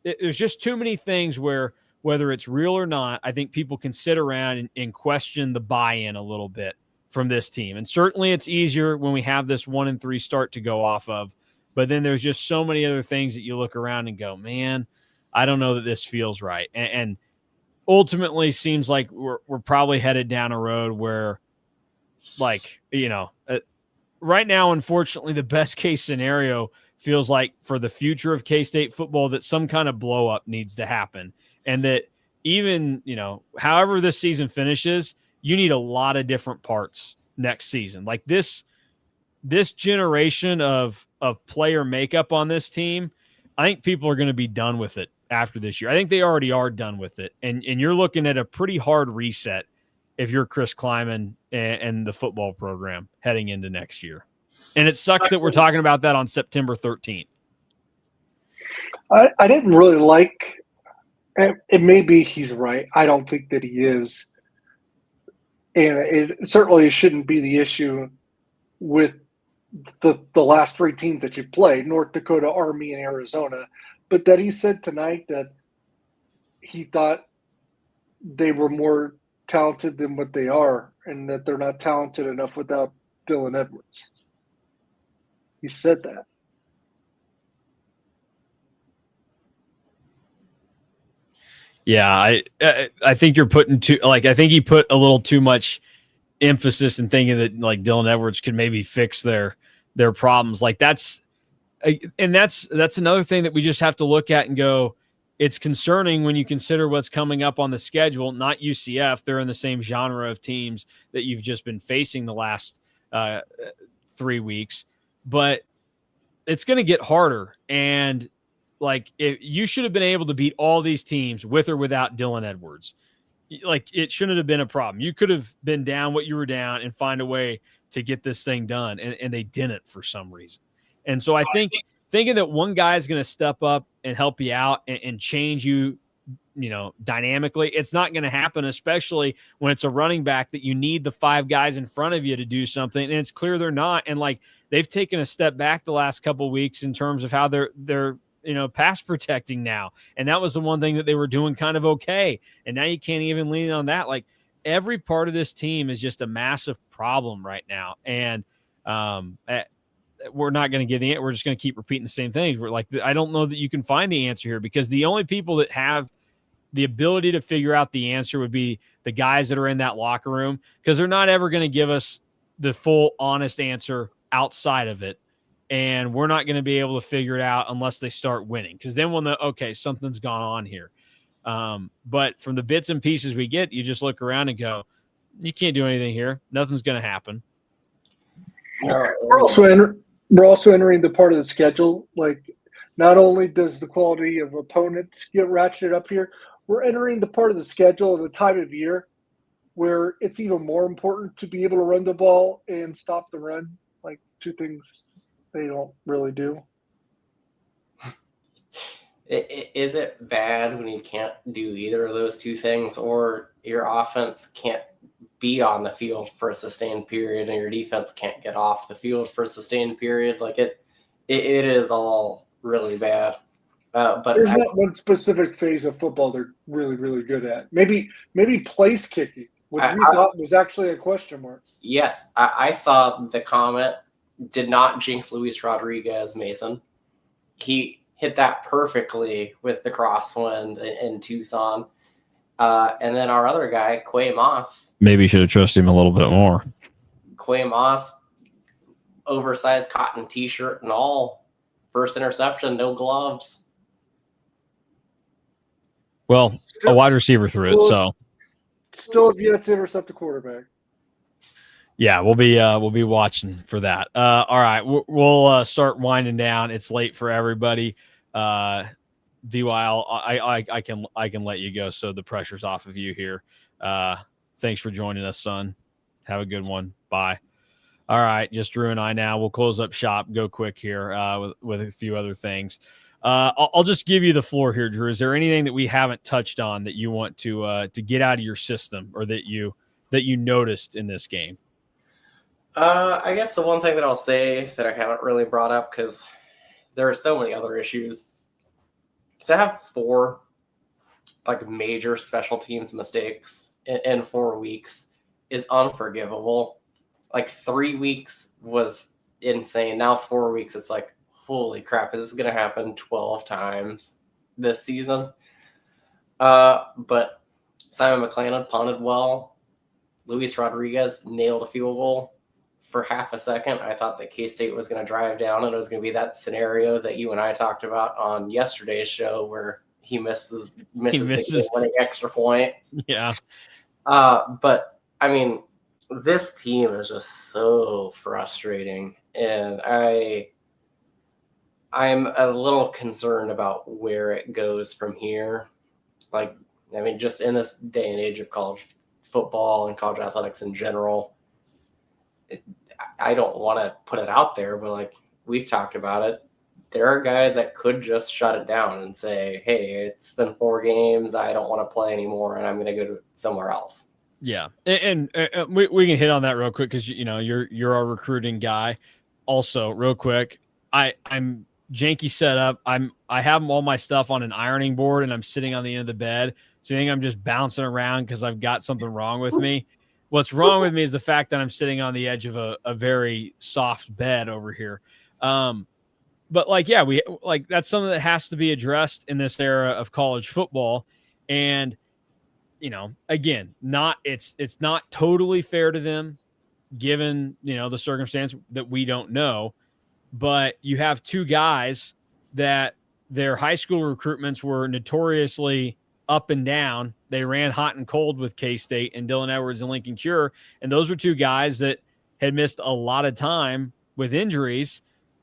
there's just too many things where, whether it's real or not, I think people can sit around and question the buy-in a little bit from this team. And certainly it's easier when we have this 1-3 start to go off of. But then there's just so many other things that you look around and go, man, I don't know that this feels right. And ultimately seems like we're probably headed down a road where, like, right now, unfortunately, the best case scenario feels like for the future of K-State football that some kind of blow up needs to happen. And that even, however this season finishes, you need a lot of different parts next season. Like, this generation of player makeup on this team, I think people are going to be done with it after this year. I think they already are done with it. And you're looking at a pretty hard reset if you're Chris Kleiman and the football program heading into next year. And it sucks that we're talking about that on September 13th. I didn't really like – it may be he's right. I don't think that he is. And it certainly shouldn't be the issue with the last 3 teams that you've played, North Dakota, Army, and Arizona. But that he said tonight that he thought they were more talented than what they are, and that they're not talented enough without Dylan Edwards. He said that. Yeah, I think you're putting I think he put a little too much emphasis in thinking that, like, Dylan Edwards could maybe fix their problems. Like, that's another thing that we just have to look at and go, it's concerning when you consider what's coming up on the schedule. Not UCF. They're in the same genre of teams that you've just been facing the last 3 weeks, but it's going to get harder. And like, if you should have been able to beat all these teams with or without Dylan Edwards. Like, it shouldn't have been a problem. You could have been down what you were down and find a way to get this thing done. And they didn't for some reason. And so I think thinking that one guy is going to step up and help you out and change you, dynamically, it's not going to happen, especially when it's a running back that you need the 5 guys in front of you to do something. And it's clear they're not. And like, they've taken a step back the last couple of weeks in terms of how they're pass protecting now. And that was the one thing that they were doing kind of okay. And now you can't even lean on that. Like, every part of this team is just a massive problem right now. And we're not going to get the answer. We're just going to keep repeating the same things. We're like, I don't know that you can find the answer here, because the only people that have the ability to figure out the answer would be the guys that are in that locker room, because they're not ever going to give us the full honest answer outside of it. And we're not going to be able to figure it out unless they start winning, because then we'll know, okay, something's gone on here. But from the bits and pieces we get, you just look around and go, you can't do anything here. Nothing's going to happen. We're also entering the part of the schedule. Like, not only does the quality of opponents get ratcheted up here, we're entering the part of the schedule of the time of year where it's even more important to be able to run the ball and stop the run. Like, 2 things they don't really do. Is it bad when you can't do either of those 2 things, or your offense can't be on the field for a sustained period and your defense can't get off the field for a sustained period? Like, it is all really bad. But there's not one specific phase of football they're really, really good at. Maybe place kicking, which we thought was actually a question mark. Yes, I saw the comment. Did not jinx Luis Rodriguez, Mason. He hit that perfectly with the crosswind in Tucson. And then our other guy, Quay Moss. Maybe you should have trusted him a little bit more. Quay Moss, oversized cotton T-shirt and all. First interception, no gloves. Well, a wide receiver threw it, so. Still have yet to intercept a quarterback. Yeah, we'll be watching for that. All right, we'll start winding down. It's late for everybody. DY, I can let you go, so the pressure's off of you here. Thanks for joining us, son. Have a good one. Bye. All right, just Drew and I now. We'll close up shop, go quick here with a few other things. I'll just give you the floor here, Drew. Is there anything that we haven't touched on that you want to get out of your system, or that you noticed in this game? I guess the one thing that I'll say that I haven't really brought up, because there are so many other issues, to have 4 like major special teams mistakes in 4 weeks is unforgivable. Like 3 weeks was insane. Now 4 weeks, it's like, holy crap, is this going to happen 12 times this season? But Simon McClanahan punted well. Luis Rodriguez nailed a field goal. For half a second, I thought that K-State was going to drive down, and it was going to be that scenario that you and I talked about on yesterday's show where he misses the winning extra point. Yeah. But, I mean, this team is just so frustrating, and I'm a little concerned about where it goes from here. Like, I mean, just in this day and age of college football and college athletics in general, I don't want to put it out there, but like we've talked about it, there are guys that could just shut it down and say, hey, it's been 4 games. I don't want to play anymore, and I'm going to go to somewhere else. Yeah. And we can hit on that real quick, because, you're our recruiting guy. Also, real quick, I'm janky setup. I have all my stuff on an ironing board, and I'm sitting on the end of the bed. So you think I'm just bouncing around because I've got something wrong with me? What's wrong with me is the fact that I'm sitting on the edge of a very soft bed over here. But that's something that has to be addressed in this era of college football. And, again, it's not totally fair to them, given, the circumstance that we don't know. But you have 2 guys that their high school recruitments were notoriously up and down. They ran hot and cold with K-State and Dylan Edwards and Lincoln Cure. And those were 2 guys that had missed a lot of time with injuries.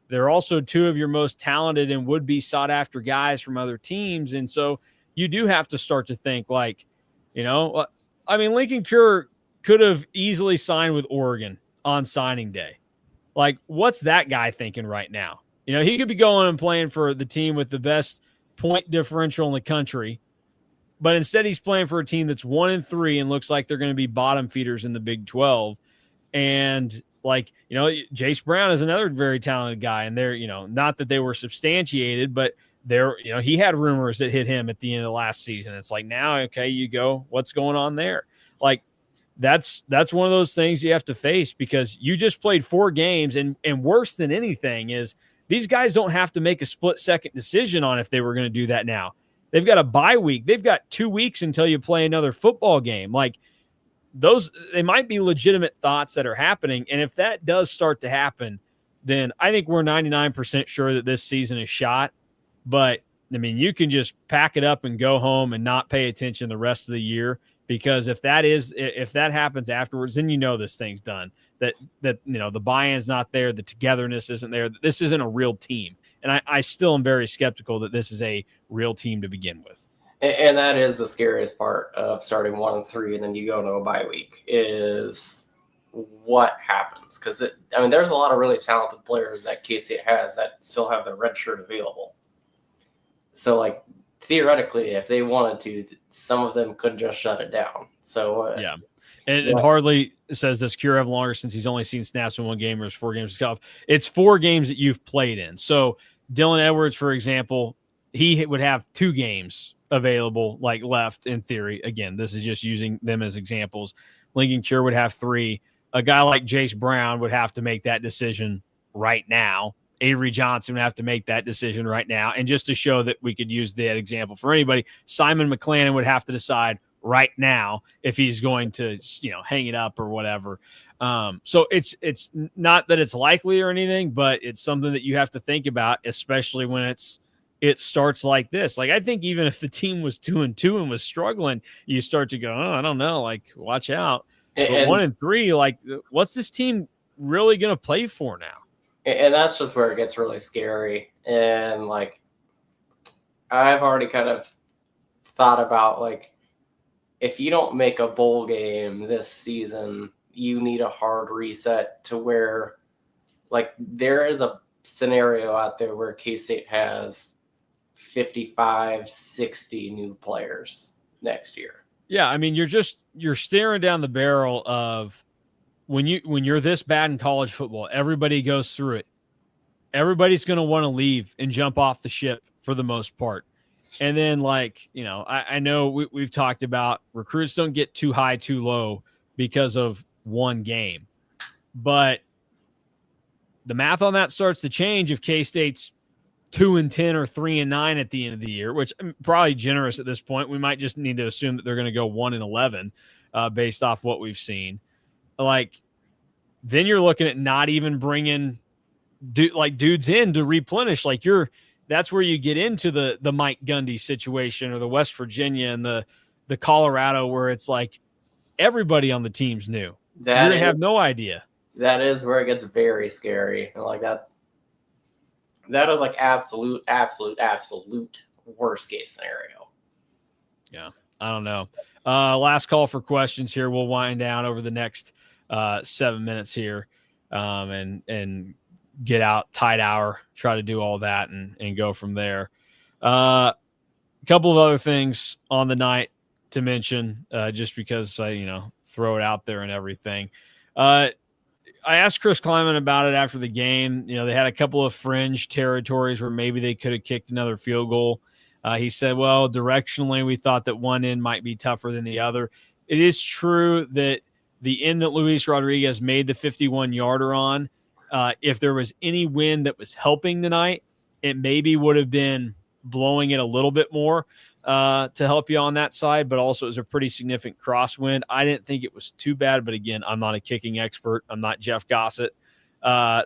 They're also 2 of your most talented and would-be sought-after guys from other teams. And so you do have to start to think like, Lincoln Cure could have easily signed with Oregon on signing day. Like, what's that guy thinking right now? He could be going and playing for the team with the best point differential in the country, but instead he's playing for a team that's 1-3 and looks like they're going to be bottom feeders in the Big 12. And Jace Brown is another very talented guy, and they're, not that they were substantiated, but he had rumors that hit him at the end of the last season. It's like, now, okay, you go, what's going on there? Like, that's one of those things you have to face, because you just played 4 games, and worse than anything is these guys don't have to make a split-second decision on if they were going to do that now. They've got a bye week. They've got 2 weeks until you play another football game. Like, they might be legitimate thoughts that are happening. And if that does start to happen, then I think we're 99% sure that this season is shot. But I mean, you can just pack it up and go home and not pay attention the rest of the year, because if that happens afterwards, then this thing's done. That the buy-in's not there, the togetherness isn't there. This isn't a real team. And I still am very skeptical that this is a real team to begin with. And that is the scariest part of starting 1-3, and then you go into a bye week, is what happens. Because there's a lot of really talented players that K-State has that still have their red shirt available. So, like, theoretically, if they wanted to, some of them could just shut it down. So yeah. And Hardley says, does Cure have longer since he's only seen snaps in one game, or is 4 games to golf? It's 4 games that you've played in. So Dylan Edwards, for example, he would have 2 games available, like, left in theory. Again, this is just using them as examples. Lincoln Cure would have 3. A guy like Jace Brown would have to make that decision right now. Avery Johnson would have to make that decision right now. And just to show that we could use that example for anybody, Simon McClannon would have to decide right now if he's going to, hang it up or whatever. So it's not that it's likely or anything, but it's something that you have to think about, especially when it starts like this. Like, I think even if the team was 2-2 and was struggling, you start to go, oh, I don't know, like, watch out. But 1-3, like, what's this team really going to play for now? And that's just where it gets really scary. And, like, I've already kind of thought about, like, if you don't make a bowl game this season, you need a hard reset to where, like, there is a scenario out there where K-State has 55, 60 new players next year. Yeah, I mean, you're staring down the barrel of when you're this bad in college football, everybody goes through it. Everybody's going to want to leave and jump off the ship for the most part. And then, like, I know we've talked about recruits don't get too high, too low because of one game. But the math on that starts to change if K-State's 2-10 or 3-9 at the end of the year, which I'm probably generous at this point. We might just need to assume that they're going to go 1-11 based off what we've seen. Like, then you're looking at not even bringing dudes in to replenish. Like, that's where you get into the Mike Gundy situation, or the West Virginia and the Colorado, where it's like everybody on the team's new. You're going to have no idea. That is where it gets very scary. And like that is like absolute worst case scenario. Yeah, I don't know. Last call for questions here. We'll wind down over the next 7 minutes here and get out tight hour, try to do all that and go from there. A couple of other things on the night to mention, just because I, throw it out there and everything. I asked Chris Kleiman about it after the game. They had a couple of fringe territories where maybe they could have kicked another field goal. He said, well, directionally, we thought that one end might be tougher than the other. It is true that the end that Luis Rodriguez made the 51-yarder on, if there was any wind that was helping tonight, it maybe would have been blowing it a little bit more to help you on that side, but also it was a pretty significant crosswind. I didn't think it was too bad, but again, I'm not a kicking expert. I'm not Jeff Gossett.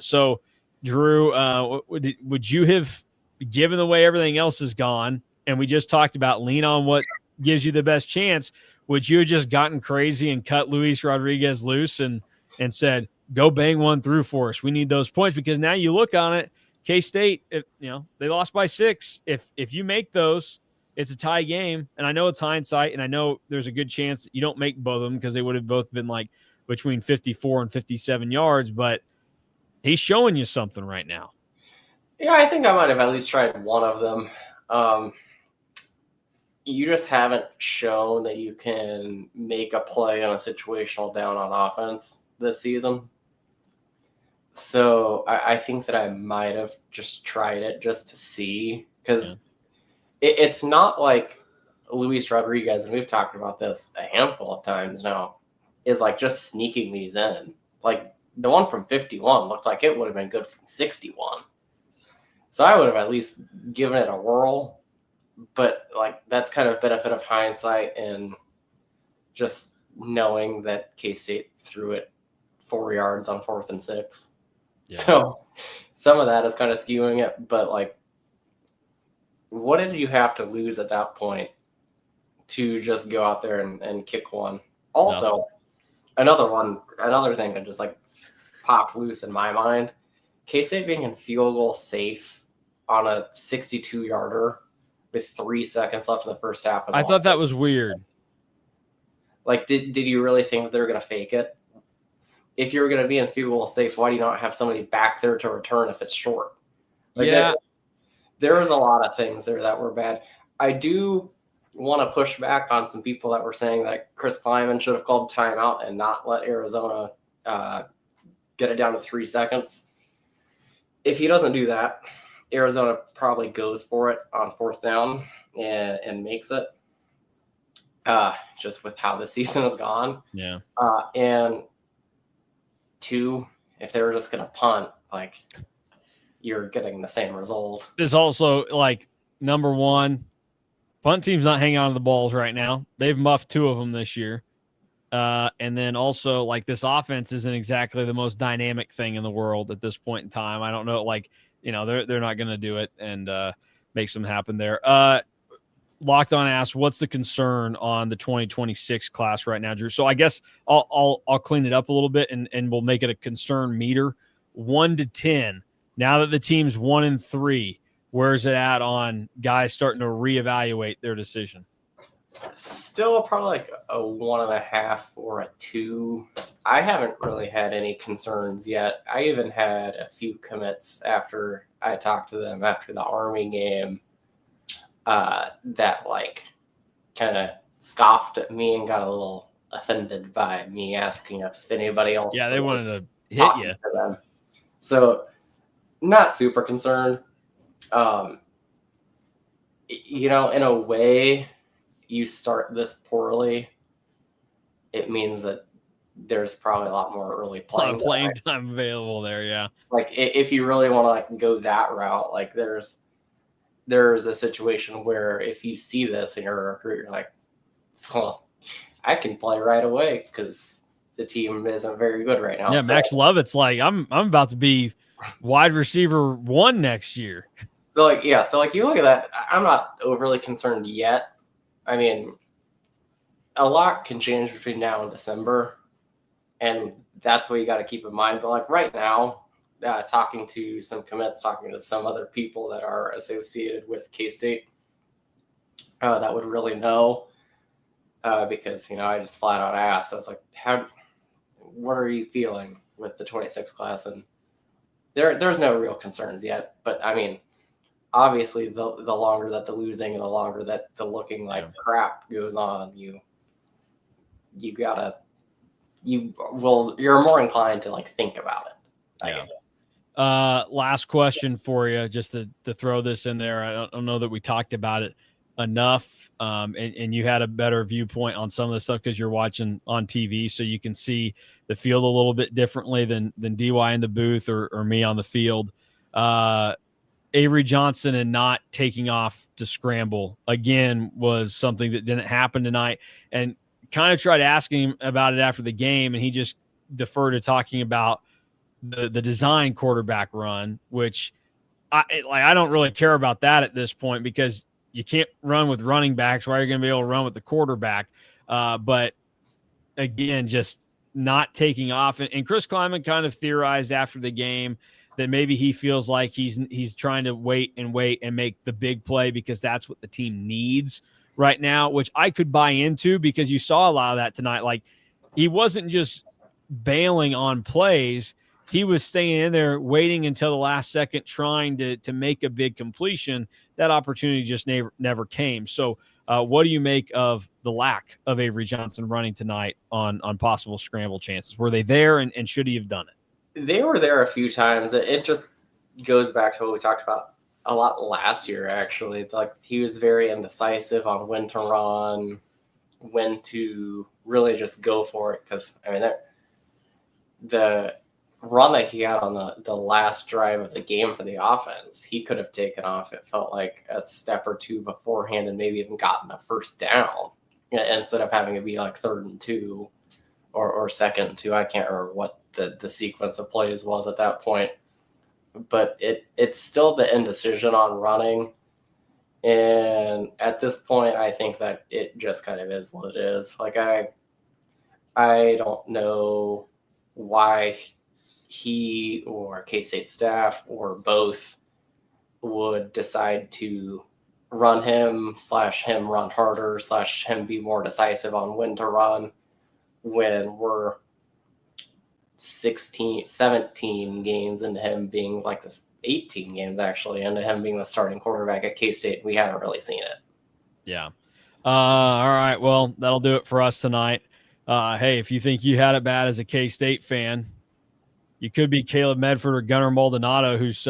So, Drew, would you have, given the way everything else has gone, and we just talked about lean on what gives you the best chance, would you have just gotten crazy and cut Luis Rodriguez loose and said, go bang one through for us? We need those points, because now you look on it, K-State, they lost by 6. If you make those, it's a tie game. And I know it's hindsight, and I know there's a good chance that you don't make both of them, because they would have both been like between 54 and 57 yards. But he's showing you something right now. Yeah, I think I might have at least tried one of them. You just haven't shown that you can make a play on a situational down on offense this season. So I think that I might have just tried it just to see, because it's not like Luis Rodriguez, and we've talked about this a handful of times now, is like just sneaking these in. Like the one from 51 looked like it would have been good from 61. So I would have at least given it a whirl. But like that's kind of benefit of hindsight and just knowing that K-State threw it 4 yards on 4th and 6. Yeah. So some of that is kind of skewing it, but like, what did you have to lose at that point to just go out there and kick one? Also, another thing that just like popped loose in my mind, K-State being in field goal safe on a 62-yarder with 3 seconds left in the first half. I thought that was weird. Like, did you really think that they were going to fake it? If you were going to be in field goal safe, why do you not have somebody back there to return if it's short? Like yeah. There was a lot of things there that were bad. I do want to push back on some people that were saying that Chris Kleiman should have called timeout and not let Arizona get it down to 3 seconds. If he doesn't do that, Arizona probably goes for it on 4th down and makes it. Just with how the season has gone. Yeah. And 2, if they were just going to punt, like, you're getting the same result. There's also, like, number one, punt team's not hanging on to the balls right now. They've muffed 2 of them this year. And then also, like, this offense isn't exactly the most dynamic thing in the world at this point in time. I don't know, like, you know, they're not going to do it and make something happen there. Locked On asked, what's the concern on the 2026 class right now, Drew? So I guess I'll clean it up a little bit and we'll make it a concern meter, 1 to 10. Now that the team's 1-3, where's it at on guys starting to reevaluate their decision? Still probably like a 1.5 or a 2. I haven't really had any concerns yet. I even had a few commits after I talked to them after the Army game that like kind of scoffed at me and got a little offended by me asking if anybody else. Yeah, they wanted to hit you. To them. So not super concerned. You know, in a way, you start this poorly, it means that there's probably a lot more early playing time available there. Yeah. Like if you really want to like go that route, like there's a situation where if you see this and you're a recruit, you're like, well, I can play right away because the team isn't very good right now. Yeah, so, Max Lovett's like, I'm about to be wide receiver 1 next year. So like, yeah, so like you look at that, I'm not overly concerned yet. I mean, a lot can change between now and December, and that's what you got to keep in mind. But like right now, talking to some commits, talking to some other people that are associated with K-State that would really know, because, you know, I just flat out asked, I was like, what are you feeling with the 26 class? And there's no real concerns yet, but I mean, obviously the longer that the losing and the longer that the looking like crap goes on, you're more inclined to like think about it. I guess. Last question for you, just to throw this in there. I don't know that we talked about it enough, and you had a better viewpoint on some of the stuff because you're watching on TV, so you can see the field a little bit differently than DY in the booth or me on the field. Avery Johnson and not taking off to scramble again was something that didn't happen tonight, and kind of tried asking him about it after the game, and he just deferred to talking about the design quarterback run, which I don't really care about that at this point because you can't run with running backs. Why are you going to be able to run with the quarterback? But again, just not taking off. And Chris Kleiman kind of theorized after the game that maybe he feels like he's trying to wait and make the big play because that's what the team needs right now, which I could buy into because you saw a lot of that tonight. Like he wasn't just bailing on plays. he was staying in there, waiting until the last second, trying to make a big completion. That opportunity just never came. So what do you make of the lack of Avery Johnson running tonight on possible scramble chances? Were they there, and should he have done it? They were there a few times. It just goes back to what we talked about a lot last year, actually. It's like he was very indecisive on when to run, when to really just go for it. Because, I mean, the run that he had on the last drive of the game for the offense, he could have taken off, it felt like, a step or two beforehand and maybe even gotten a first down instead of having it be like 3rd and 2 or 2nd and 2. I can't remember what the sequence of plays was at that point. But it's still the indecision on running. And at this point, I think that it just kind of is what it is. Like, I don't know why he or K-State staff or both would decide to run him /him run harder /him be more decisive on when to run when we're 17 games into him being like this, 18 games actually into him being the starting quarterback at K-State. We haven't really seen it. Yeah. All right. Well, that'll do it for us tonight. Hey, if you think you had it bad as a K-State fan, you could be Caleb Medford or Gunnar Maldonado, whose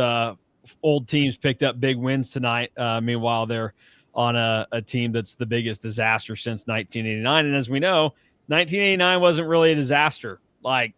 old teams picked up big wins tonight. Meanwhile, they're on a team that's the biggest disaster since 1989. And as we know, 1989 wasn't really a disaster. Like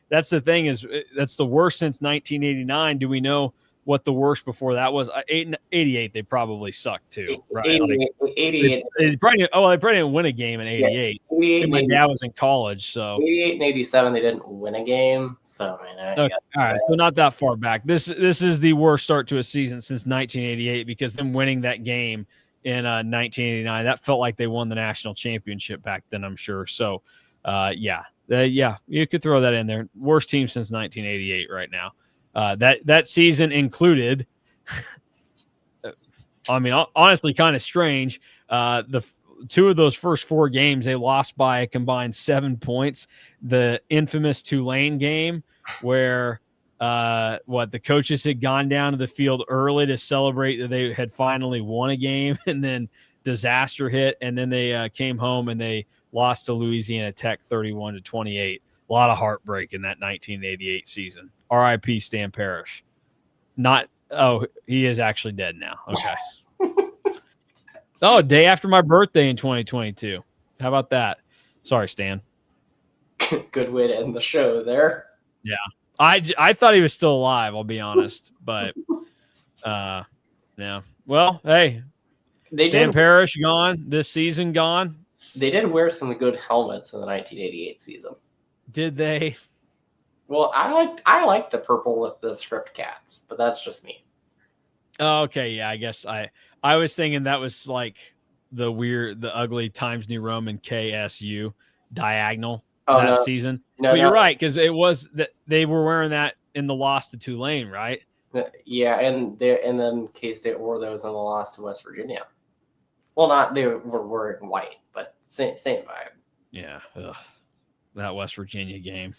that's the thing, is that's the worst since 1989. Do we know what the worst before that was? 88, they probably sucked too, right? 88. They probably didn't win a game in 88. Yeah, my dad was in college, so 88 and 87, they didn't win a game. So, I mean, okay. All right, so not that far back. This is the worst start to a season since 1988, because them winning that game in 1989, that felt like they won the national championship back then, I'm sure. So, yeah, you could throw that in there. Worst team since 1988 right now. That season included, I mean, honestly, kind of strange. The two of those first 4 games, they lost by a combined 7 points. The infamous Tulane game where the coaches had gone down to the field early to celebrate that they had finally won a game, and then disaster hit, and then they came home and they lost to Louisiana Tech 31-28. A lot of heartbreak in that 1988 season. R.I.P. Stan Parrish. He is actually dead now. Okay. Day after my birthday in 2022. How about that? Sorry, Stan. Good way to end the show there. Yeah. I thought he was still alive, I'll be honest. But, yeah. Well, hey, Stan Parrish gone. This season gone. They did wear some good helmets in the 1988 season. Did they? Well, I like the purple with the script cats, but that's just me. Oh, okay. Yeah, I guess I was thinking that was like the ugly Times New Roman KSU diagonal season. No, but you're right, because it was that they were wearing that in the loss to Tulane, right? Yeah, and then K-State wore those in the loss to West Virginia. Well, they were wearing white, but same vibe. Yeah. Ugh. That West Virginia game.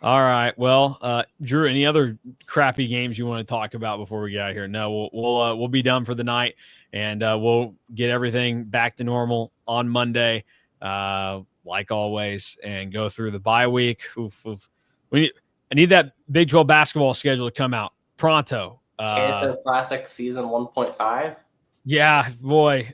All right. Well, Drew, any other crappy games you want to talk about before we get out of here? No, we'll be done for the night, and we'll get everything back to normal on Monday, like always, and go through the bye week. I need that Big 12 basketball schedule to come out pronto. KSO Classic Season 1.5. Yeah, boy.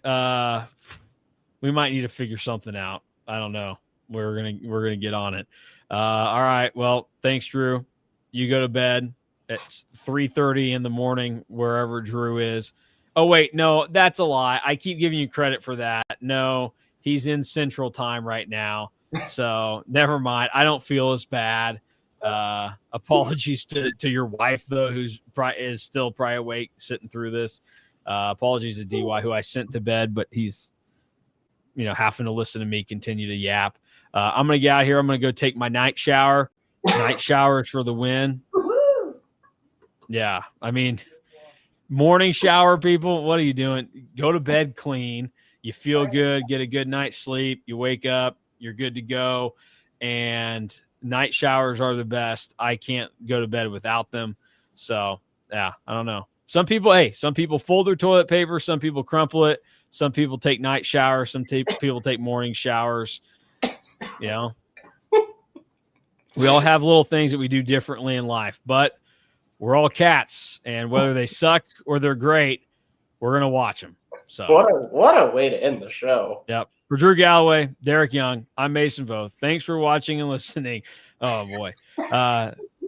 We might need to figure something out. I don't know. We're gonna get on it. All right. Well, thanks, Drew. You go to bed at 3:30 in the morning, wherever Drew is. Oh, wait, no, that's a lie. I keep giving you credit for that. No, he's in Central Time right now. So never mind. I don't feel as bad. Apologies to your wife, though, is still probably awake sitting through this. Apologies to DY, who I sent to bed, but he's having to listen to me continue to yap. I'm going to get out of here. I'm going to go take my night shower. Night showers for the win. Yeah. I mean, morning shower, people, what are you doing? Go to bed clean. You feel good, get a good night's sleep. You wake up, you're good to go. And Night showers are the best. I can't go to bed without them. So yeah, I don't know. Some people fold their toilet paper. Some people crumple it. Some people take night showers. Some people take morning showers. You know, we all have little things that we do differently in life, but we're all cats, and whether they suck or they're great, we're going to watch them. So what a way to end the show. Yep. For Drew Galloway, Derek Young, I'm Mason Voth. Thanks for watching and listening. Oh, boy.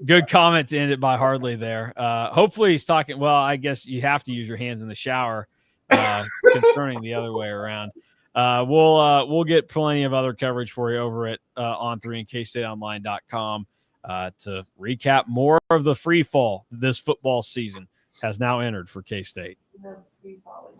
Good comment to end it by Hardly there. Hopefully he's talking. Well, I guess you have to use your hands in the shower concerning the other way around. We'll get plenty of other coverage for you over at On3 and KStateOnline.com to recap more of the free fall this football season has now entered for K-State. Free falling.